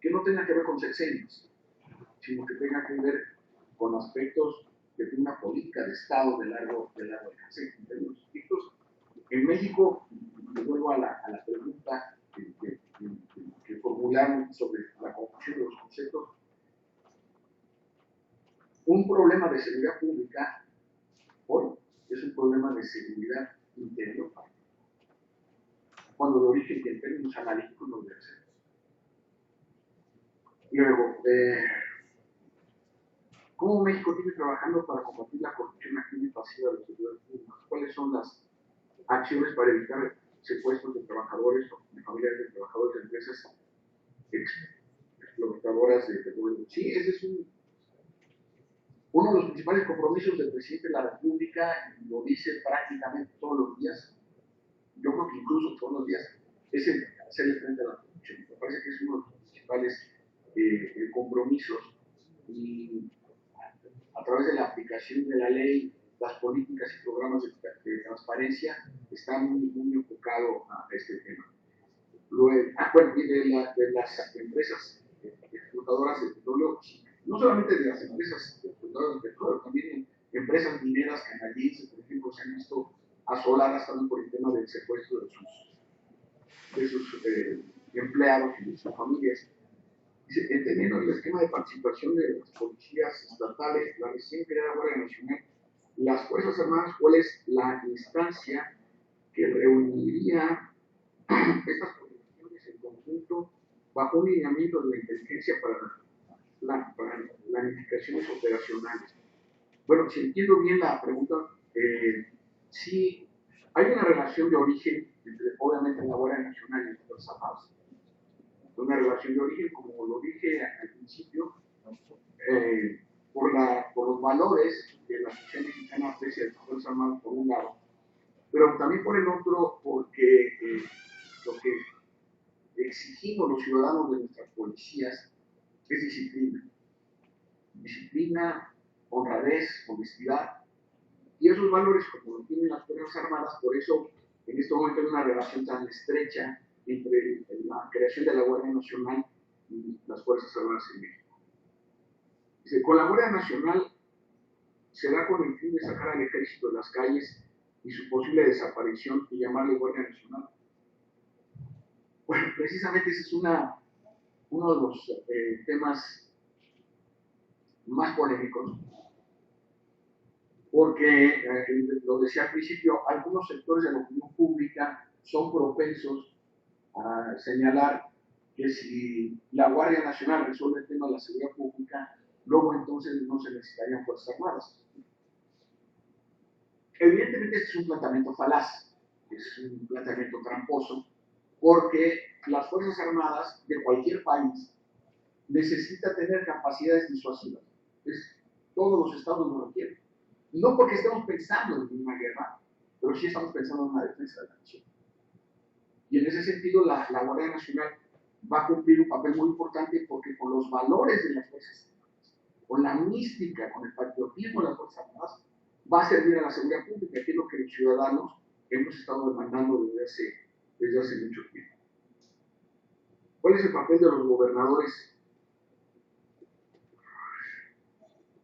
que no tenga que ver con sexenios, sino que tenga que ver con aspectos de una política de Estado de largo alcance. En México, de vuelvo a la pregunta que formulamos sobre la confusión de los conceptos, un problema de seguridad pública hoy es un problema de seguridad interior, cuando de origen y en términos analíticos no debe ser. Y luego, ¿Cómo México tiene trabajando para combatir la corrupción activa y pasiva de los servidores públicos? ¿Cuáles son las acciones para evitar secuestros de trabajadores o de familiares de trabajadores de empresas explotadoras de petróleo? Sí, ese es uno de los principales compromisos del presidente de la República, y lo dice prácticamente todos los días, yo creo que incluso todos los días, es el hacerle frente a la corrupción. Me parece que es uno de los principales compromisos, y a través de la aplicación de la ley, las políticas y programas de transparencia están muy enfocados a este tema. Bueno, y de las empresas explotadoras de petróleo, no solamente de las empresas explotadoras de petróleo, también empresas mineras canadienses, por ejemplo, se han visto asoladas también por el tema del secuestro de sus empleados y de sus familias. Entendiendo el esquema de participación de las policías estatales, la recién creada Guardia Nacional, las Fuerzas Armadas, ¿cuál es la instancia que reuniría estas organizaciones en conjunto bajo un lineamiento de la inteligencia para planificaciones operacionales? Bueno, si entiendo bien la pregunta, sí hay una relación de origen entre, obviamente, la Guardia Nacional y las Fuerzas Armadas. Una relación de origen, como lo dije al principio, por los valores que la sociedad mexicana aprecia de las Fuerzas Armadas, por un lado, pero también por el otro, porque lo que exigimos los ciudadanos de nuestras policías es disciplina. Disciplina, honradez, honestidad, y esos valores, como lo tienen las Fuerzas Armadas, por eso en este momento hay una relación tan estrecha entre la creación de la Guardia Nacional y las Fuerzas Armadas en México. Dice, con la Guardia Nacional se da con el fin de sacar al ejército de las calles y su posible desaparición y llamarle Guardia Nacional. Bueno, precisamente ese es uno de los temas más polémicos, porque, lo decía al principio, algunos sectores de la opinión pública son propensos a señalar que si la Guardia Nacional resuelve el tema de la seguridad pública, luego entonces no se necesitarían Fuerzas Armadas. Evidentemente este es un planteamiento falaz, es un planteamiento tramposo, porque las Fuerzas Armadas de cualquier país necesitan tener capacidades disuasivas. Todos los estados lo requieren. No porque estemos pensando en una guerra, pero sí estamos pensando en una defensa de la nación. Y en ese sentido, la Guardia Nacional va a cumplir un papel muy importante, porque con los valores de las Fuerzas Armadas, con la mística, con el patriotismo de las Fuerzas Armadas, va a servir a la seguridad pública, que es lo que los ciudadanos hemos estado demandando desde hace mucho tiempo. ¿Cuál es el papel de los gobernadores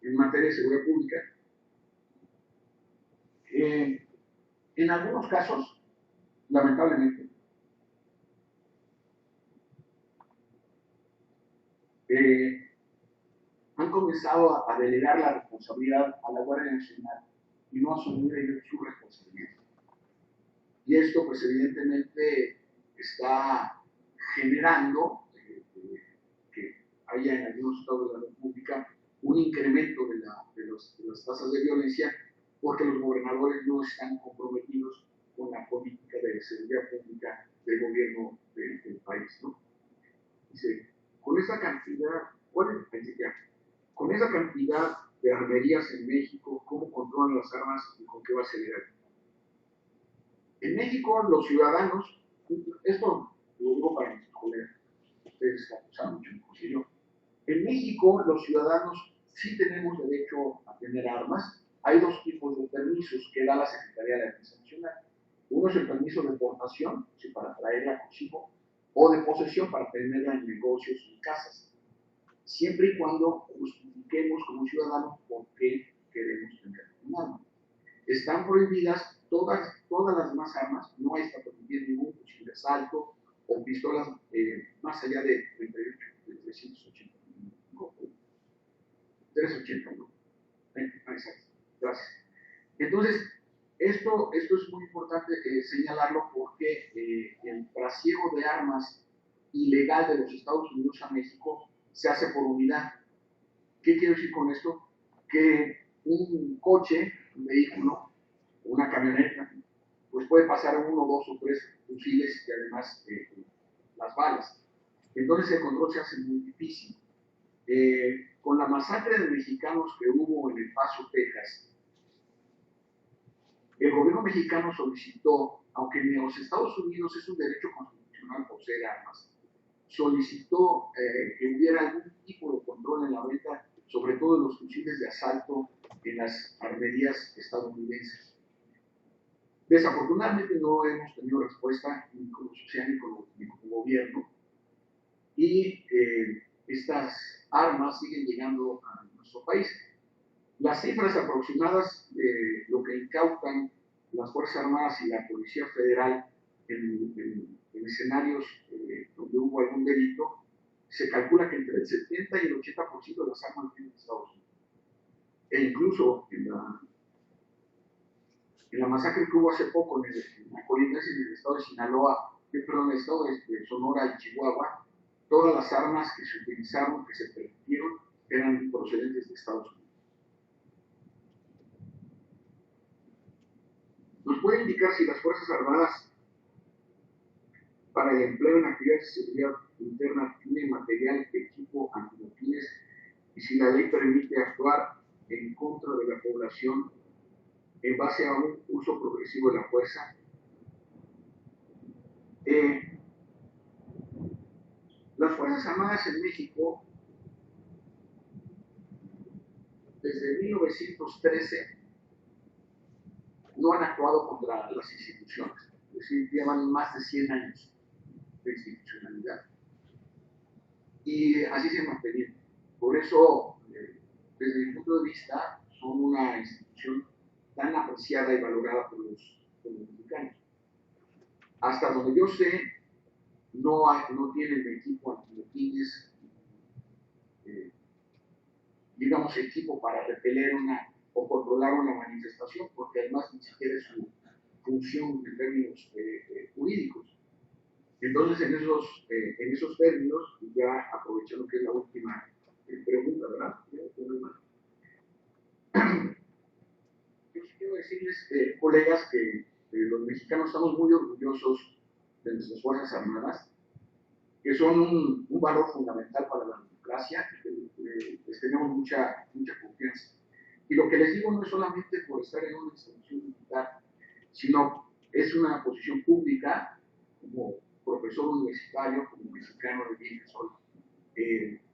en materia de seguridad pública? En algunos casos, lamentablemente, han comenzado a delegar la responsabilidad a la Guardia Nacional y no asumir ellos su responsabilidad. Y esto, pues evidentemente, está generando que haya en algunos estados de la República un incremento de las tasas de violencia, porque los gobernadores no están comprometidos con la política de seguridad pública del gobierno del país, ¿no? Dice, con esa cantidad, con esa cantidad de armerías en México, ¿cómo controlan las armas y con qué va a acelerar? En México, los ciudadanos, esto lo digo para mis colegas, ustedes están usando mucho mejor que yo. En México, los ciudadanos sí tenemos derecho a tener armas. Hay dos tipos de permisos que da la Secretaría de la Defensa Nacional. Uno es el permiso de portación, sí, para traerla consigo, o de posesión, para tenerla en negocios y casas, siempre y cuando justifiquemos como ciudadanos por qué queremos tener un arma. Están prohibidas todas las demás armas, no está permitido ningún fusil de asalto o pistolas más allá de 38, de 380. 380, ¿no? Exacto. Gracias. Entonces, esto es muy importante señalarlo, porque el trasiego de armas ilegal de los Estados Unidos a México se hace por unidad. ¿Qué quiero decir con esto? que un coche, un vehículo, una camioneta, pues puede pasar uno, dos o tres fusiles y además las balas. Entonces el control se hace muy difícil. Con la masacre de mexicanos que hubo en El Paso, Texas, el gobierno mexicano solicitó, aunque en los Estados Unidos es un derecho constitucional poseer armas, solicitó que hubiera algún tipo de control en la venta, sobre todo de los fusiles de asalto en las armerías estadounidenses. Desafortunadamente no hemos tenido respuesta ni como sociedad ni como gobierno, y estas armas siguen llegando a nuestro país. Las cifras aproximadas de lo que incautan las Fuerzas Armadas y la Policía Federal en escenarios donde hubo algún delito, se calcula que entre el 70 y el 80% de las armas vienen de Estados Unidos. E incluso en la masacre que hubo hace poco en la colindancia en el estado de Sinaloa, perdón, en el estado de Sonora y Chihuahua, todas las armas que se utilizaron, que se permitieron, eran procedentes de Estados Unidos. Nos puede indicar si las Fuerzas Armadas, para el empleo en actividades de seguridad interna, tienen material, equipo, antimotines, y si la ley permite actuar en contra de la población en base a un uso progresivo de la fuerza. Las Fuerzas Armadas en México, desde 1913, no han actuado contra las instituciones, es decir, llevan más de 100 años de institucionalidad. Y así se han mantenido. Por eso, desde mi punto de vista, son una institución tan apreciada y valorada por los mexicanos. Hasta donde yo sé, no tienen equipo antimotines, digamos, equipo para repeler o controlar una manifestación, porque además ni siquiera es su función en términos jurídicos. Entonces, en esos términos, ya aprovechando que es la última pregunta, ¿verdad? Yo sí quiero decirles, colegas, que los mexicanos estamos muy orgullosos de nuestras Fuerzas Armadas, que son un valor fundamental para la democracia, y que les tenemos mucha confianza. Y lo que les digo no es solamente por estar en una institución militar, sino es una posición pública, como profesor universitario, como mexicano de bien que soy,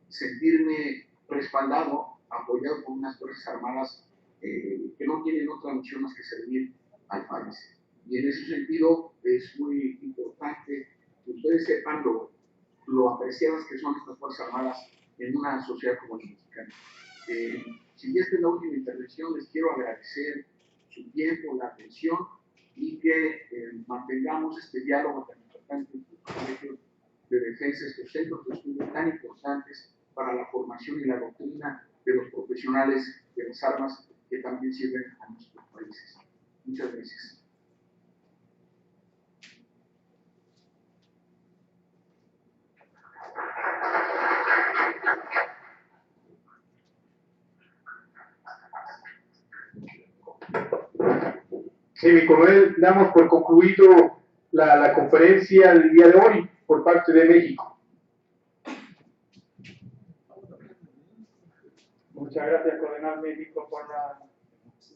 sentirme respaldado, apoyado por unas Fuerzas Armadas que no tienen otra misión más que servir al país. Y en ese sentido es muy importante que ustedes sepan lo apreciadas que son estas Fuerzas Armadas en una sociedad como la mexicana. Si esta es la última intervención, les quiero agradecer su tiempo, la atención, y que mantengamos este diálogo tan importante entre los colegios de defensa, estos centros de estudio tan importantes para la formación y la doctrina de los profesionales de las armas que también sirven a nuestros países. Muchas gracias. Sí, mi coronel, damos por concluido la conferencia del día de hoy por parte de México. Muchas gracias, coronel México, por la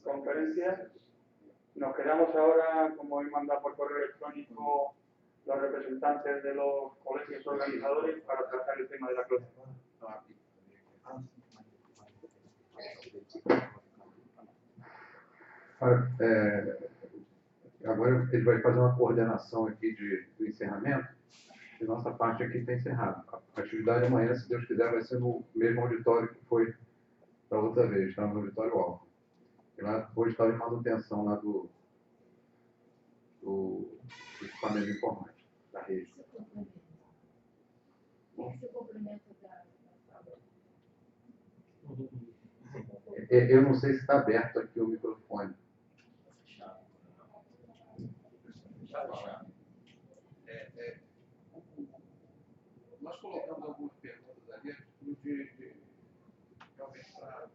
conferencia. Nos quedamos ahora, como he mandado por correo electrónico, los representantes de los colegios organizadores para tratar el tema de la clase. Agora ele vai fazer uma coordenação aqui do encerramento, e nossa parte aqui está encerrada. A atividade amanhã, se Deus quiser, vai ser no mesmo auditório que foi da outra vez, tá? No auditório Alfa. E lá hoje está em manutenção lá do equipamento de informática da rede. Eu não sei se está aberto aqui o microfone. Nós colocamos algumas perguntas ali, de realmente para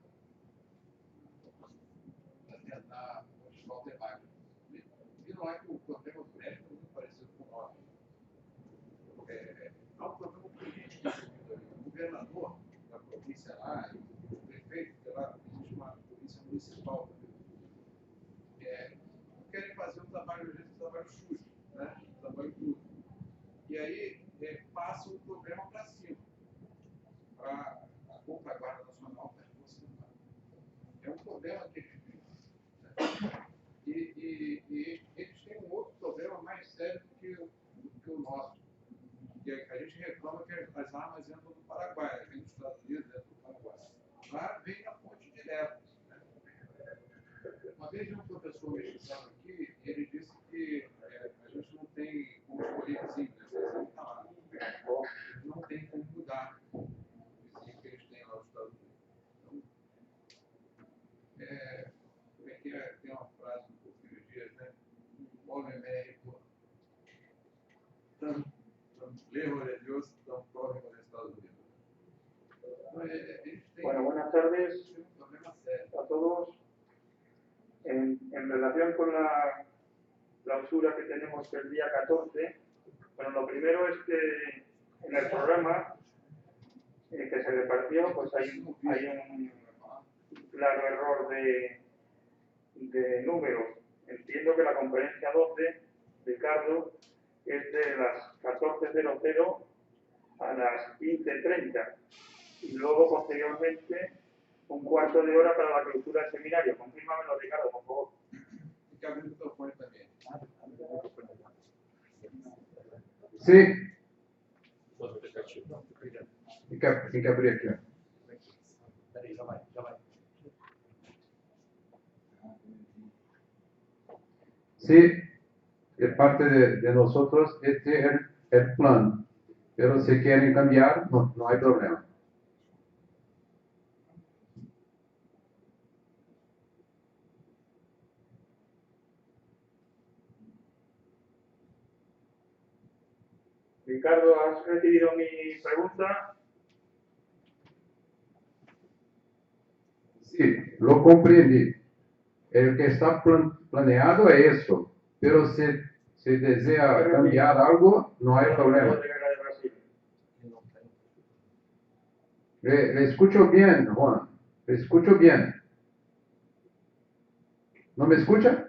E aí passa o problema para cima, para a Guarda Nacional, para a Força Militar. É um problema que eles têm. E eles têm um outro problema mais sério do que o nosso. Que a gente reclama que as armas entram do Paraguai, vem dos Estados Unidos, entram do Paraguai. Lá vem a ponte direta. Né? Uma vez um professor mexicano aqui, ele disse que a gente não tem como escolher vizinho, né? Você sempre está lá. Não tem como mudar o vizinho que eles têm lá nos Estados Unidos. Então, como é que é? Tem uma frase do Porfirio Dias, né? Pobre México, tanto lejos de Dios, tan próximo de Estados Unidos. Bueno, buenas tardes a todos. En relación con la clausura que tenemos el día 14, bueno, lo primero es que en el programa que se repartió, pues hay un claro error de números. Entiendo que la conferencia 12, Ricardo, es de las 14:00 a las 15:30 y luego posteriormente un cuarto de hora para la clausura del seminario. Confírmamelo, Ricardo, por favor. Sí. Tem que abrir aqui. Peraí, já vai. Sí, de parte de nosotros, este es el plan. Pero si quieren cambiar, no hay problema. Ricardo, ¿has recibido mi pregunta? Sí, lo comprendí. El que está planeado es eso. Pero si desea cambiar algo, no hay problema. Le escucho bien, Juan. Le escucho bien. ¿No me escucha?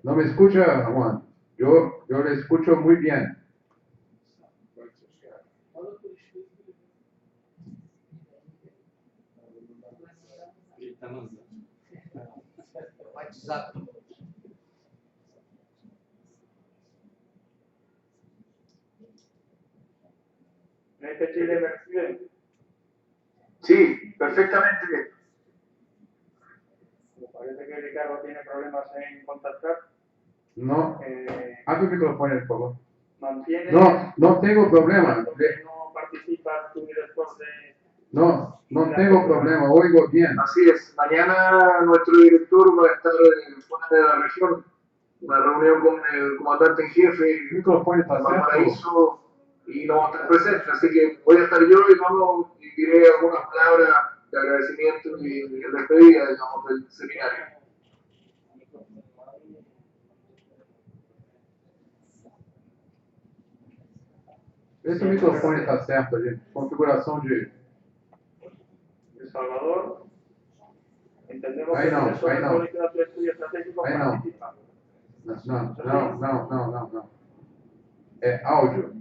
¿No me escucha, Juan? Yo le escucho muy bien. WhatsApp. ¿En este Chile me reciben? Sí, perfectamente bien. Me parece que Ricardo tiene problemas en contactar. No. Abre el micrófono, por favor. ¿Mantiene? No tengo problema. ¿No participa tu director de...? No tengo problema, oigo bien. Así es. Mañana nuestro director va a estar fuera de la región. Una reunión con el comandante en jefe El micrófono está certo. Valparaíso y no va a estar presente. Así que voy a estar yo, digamos, y diré algunas palabras de agradecimiento y de despedida, digamos, del seminario. Vê se o microfone está certo ali. Configuração de Salvador. Entendemos Ahí que no, el profesor ahí de no. política de estudio estratégico Ahí no. participa. Não. É áudio.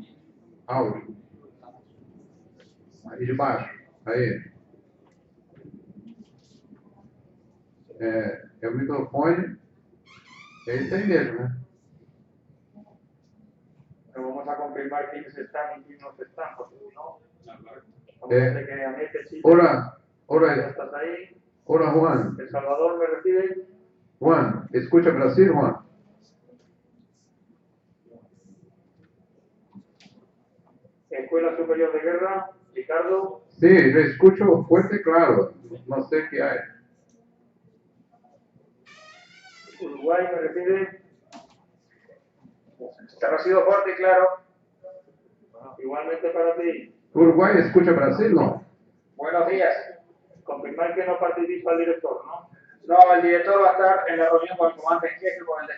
Aí de baixo. Aí. É o microfone. É isso aí mesmo, né? Pero vamos a confirmar quiénes están y quiénes no están, porque si no, que a mí este Chile, ¿estás ahí? Hola, Juan. ¿El Salvador me recibe? Juan, escucha Brasil, Juan. Escuela Superior de Guerra, Ricardo. Sí, le escucho fuerte y claro. No sé qué hay. Uruguay me recibe. Te recibo fuerte y claro. Igualmente para ti. Uruguay escucha Brasil, ¿no? Buenos días. Confirmar que no participa el director, ¿no? No, el director va a estar en la reunión con el comandante en jefe, con el de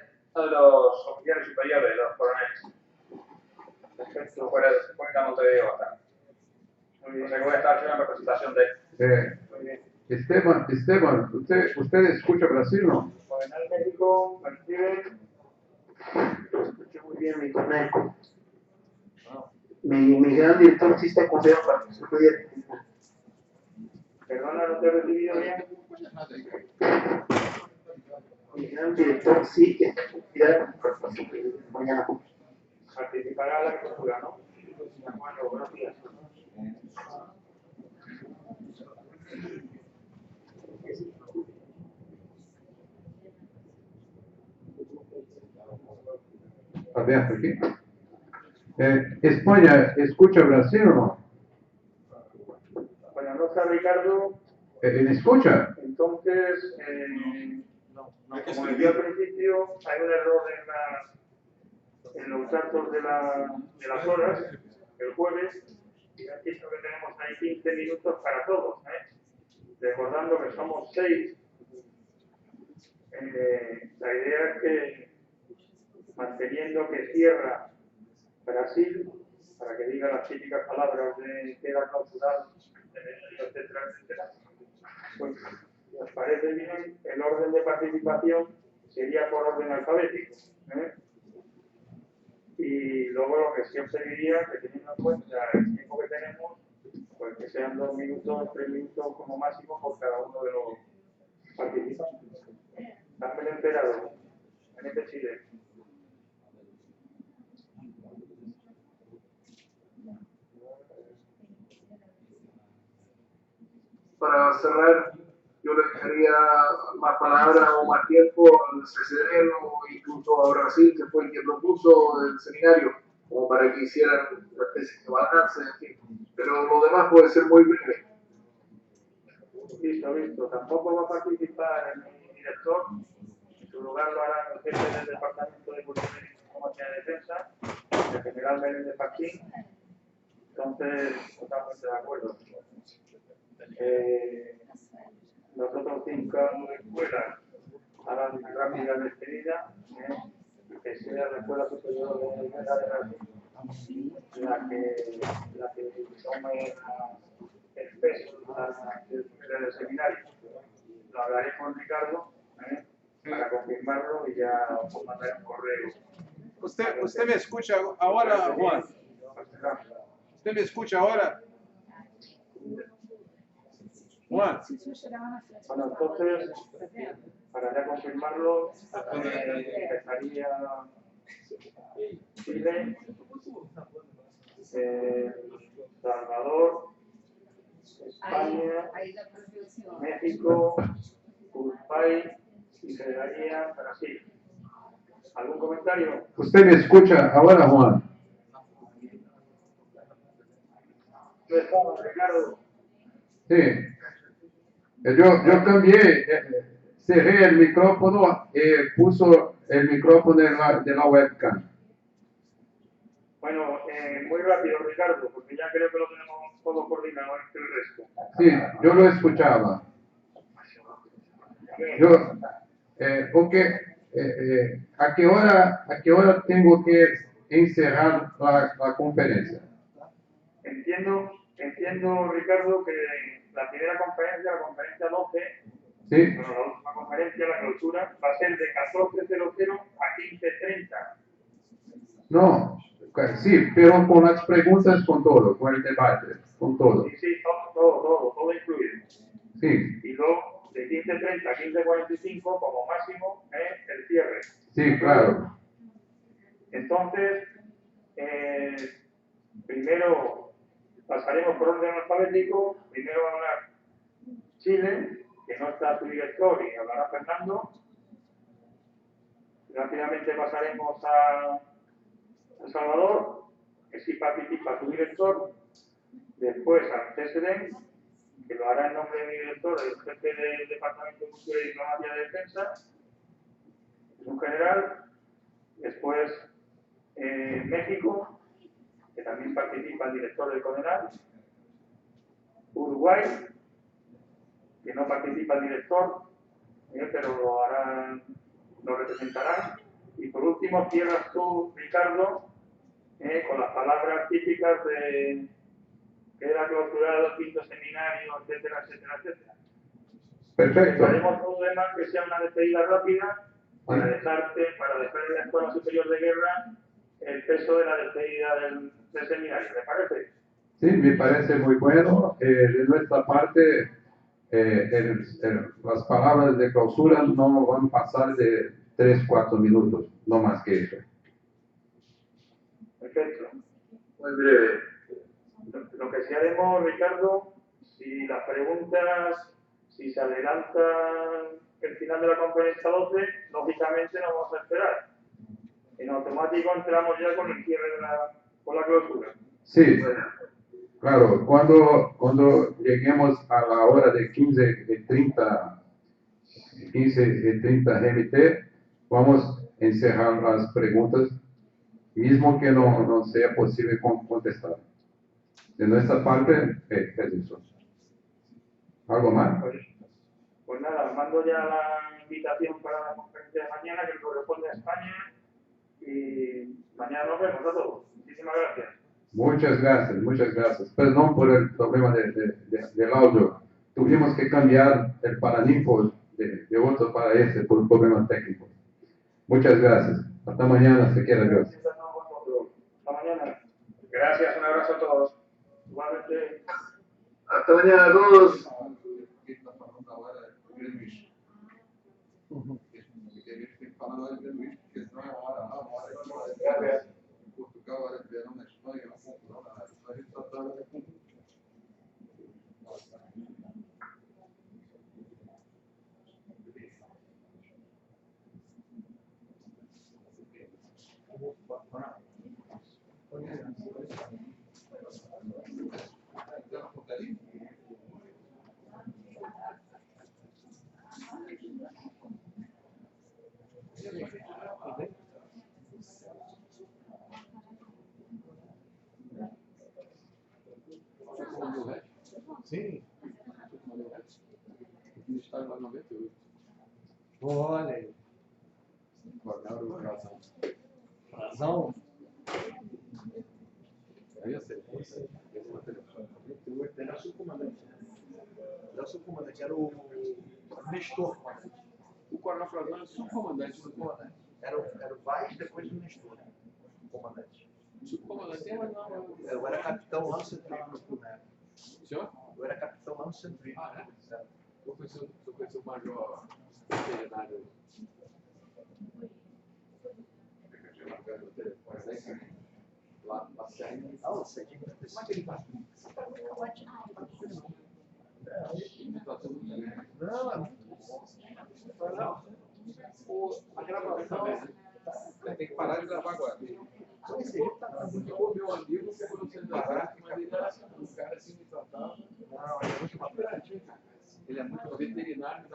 los oficiales superiores, los coroneles. Perfecto. Fuera de Montevideo va a estar. Muy bien. O sea que voy a estar yo en representación de él. Muy bien. Esteban, ¿usted escucha Brasil, no? Coronel México, ¿me recibe? Escucho muy bien mi internet. Mi gran director sí está considerado para que se pudiera participar. Perdona, no te he recibido bien. Mi gran director sí está considerado para participar mañana. Participará a la cultura, ¿no? De acuerdo, gracias. Aberto aqui. Espanha, escucha Brasil ou não? Bueno, no está Ricardo, Ele escucha? entonces, como decía al principio, hay un error en los datos de las horas, el jueves, y han dicho que tenemos ahí 15 minutos para todos, recordando que somos 6. La idea es que, manteniendo que cierra Brasil, para que diga las típicas palabras de queda clausurado, etcétera, etcétera, pues si os parece bien, el orden de participación sería por orden alfabético. Y luego lo que sí os pediría, que teniendo en cuenta el tiempo que tenemos, pues que sean 2 minutos, 3 minutos como máximo por cada uno de los participantes. Dame enterado, en este Chile. Para cerrar, yo le dejaría más palabras o más tiempo al CCDN o incluso a Brasil, que fue el que propuso el seminario, como para que hicieran una especie de balance, en fin. Pero lo demás puede ser muy breve. Listo. Tampoco va a participar el director. En su lugar lo hará el jefe del Departamento de Cultura y Diplomacia de Defensa, el general Belén de Pachín. Entonces, totalmente de acuerdo. Los otros 5 escuelas harán una rápida despedida, que sea la Escuela Superior de Brasil la que tome el peso del seminario. Lo hablaré con Ricardo para confirmarlo y ya os mandaré un correo. ¿Usted me escucha ahora, Juan? ¿Usted me escucha ahora? Juan. Bueno, entonces, para ya confirmarlo, empezaría Chile, Salvador, España, México, Uruguay y quedaría Brasil. ¿Algún comentario? ¿Usted me escucha ahora, Juan? ¿Qué estamos, Ricardo? Sí. Yo cambié, cerré el micrófono y puso el micrófono de la webcam. Bueno, muy rápido, Ricardo, porque ya creo que lo tenemos todo coordinado entre el resto. Sí, yo lo escuchaba. ¿A qué hora tengo que encerrar la conferencia? Entiendo, Ricardo, que la primera conferencia, la conferencia 12, Sí, bueno, la última conferencia, la clausura, va a ser de 14:00 a 15:30. no, sí, pero con las preguntas, con todo, con el debate, con todo. Sí, todo incluido. Sí, Y luego, de 15:30 a 15:45, como máximo, el cierre. sí, claro. Entonces, primero pasaremos por orden alfabético. Primero va a hablar Chile, que no está su director, y hablará Fernando. Rápidamente pasaremos a El Salvador, que sí participa su director. Después al CSD, que lo hará en nombre de mi director, el jefe del Departamento de Cultura y Diplomacia de Defensa, un general. Después México, que también participa el director del CONENAL. Uruguay, que no participa el director, pero lo representarán. Y por último, cierras tú, Ricardo, con las palabras típicas de que era clausurado el quinto seminario, etcétera, etcétera, etcétera. Perfecto. Haremos todo lo demás que sea una despedida rápida para dejar en la Escuela Superior de Guerra el peso de la despedida del seminario. ¿Le parece? Sí, me parece muy bueno. De nuestra parte, las palabras de clausura no van a pasar de 3-4 minutos, no más que eso. Perfecto. Muy breve. Lo que sí haremos, Ricardo, si las preguntas, si se adelanta el final de la conferencia 12, lógicamente no vamos a esperar. En automático entramos ya con el cierre con la clausura. Sí, claro, cuando lleguemos a la hora de 15:30 GMT, vamos a encerrar las preguntas, mismo que no sea posible contestar. De nuestra parte, es eso. ¿Algo más? Pues nada, mando ya la invitación para la conferencia de mañana que corresponde a España y mañana nos vemos a todos. Muchísimas gracias. Muchas gracias. Perdón por el problema del audio. Tuvimos que cambiar el paraninfo de otro para ese por un problema técnico. Muchas gracias. Hasta mañana, si quiere Dios. Hasta mañana. Gracias, un abrazo a todos. Igualmente. Hasta mañana a todos. Portugal, hora de verão na Espanha, na confusão na Espanha, a gente está tratando de confusão. Sim. Aqui está lá 98. Olha aí. Guardaram o razão. Razão? Aí eu sei. Esse telefone. 98 Era subcomandante. Era subcomandante. Era o Nestor. O coronel Frazão é subcomandante. Subcomandante. Era o Vaz depois do Nestor. Comandante. Subcomandante é, mas não. Eu era capitão lá no Centrino. Senhor? Eu era capitão lá no Centrino. Ah, é? Eu conheci o major veterinário. Lá saindo. Ah, eu sei. Como é que ele tá? Não, é muito bom. Não, a gravação. Tem que parar de gravar agora. Esse aí tá muito bom. Meu amigo ficou no centro da arte, mas ele era um cara assim me tratava. Não, ele é muito bacana. Ele é muito veterinário.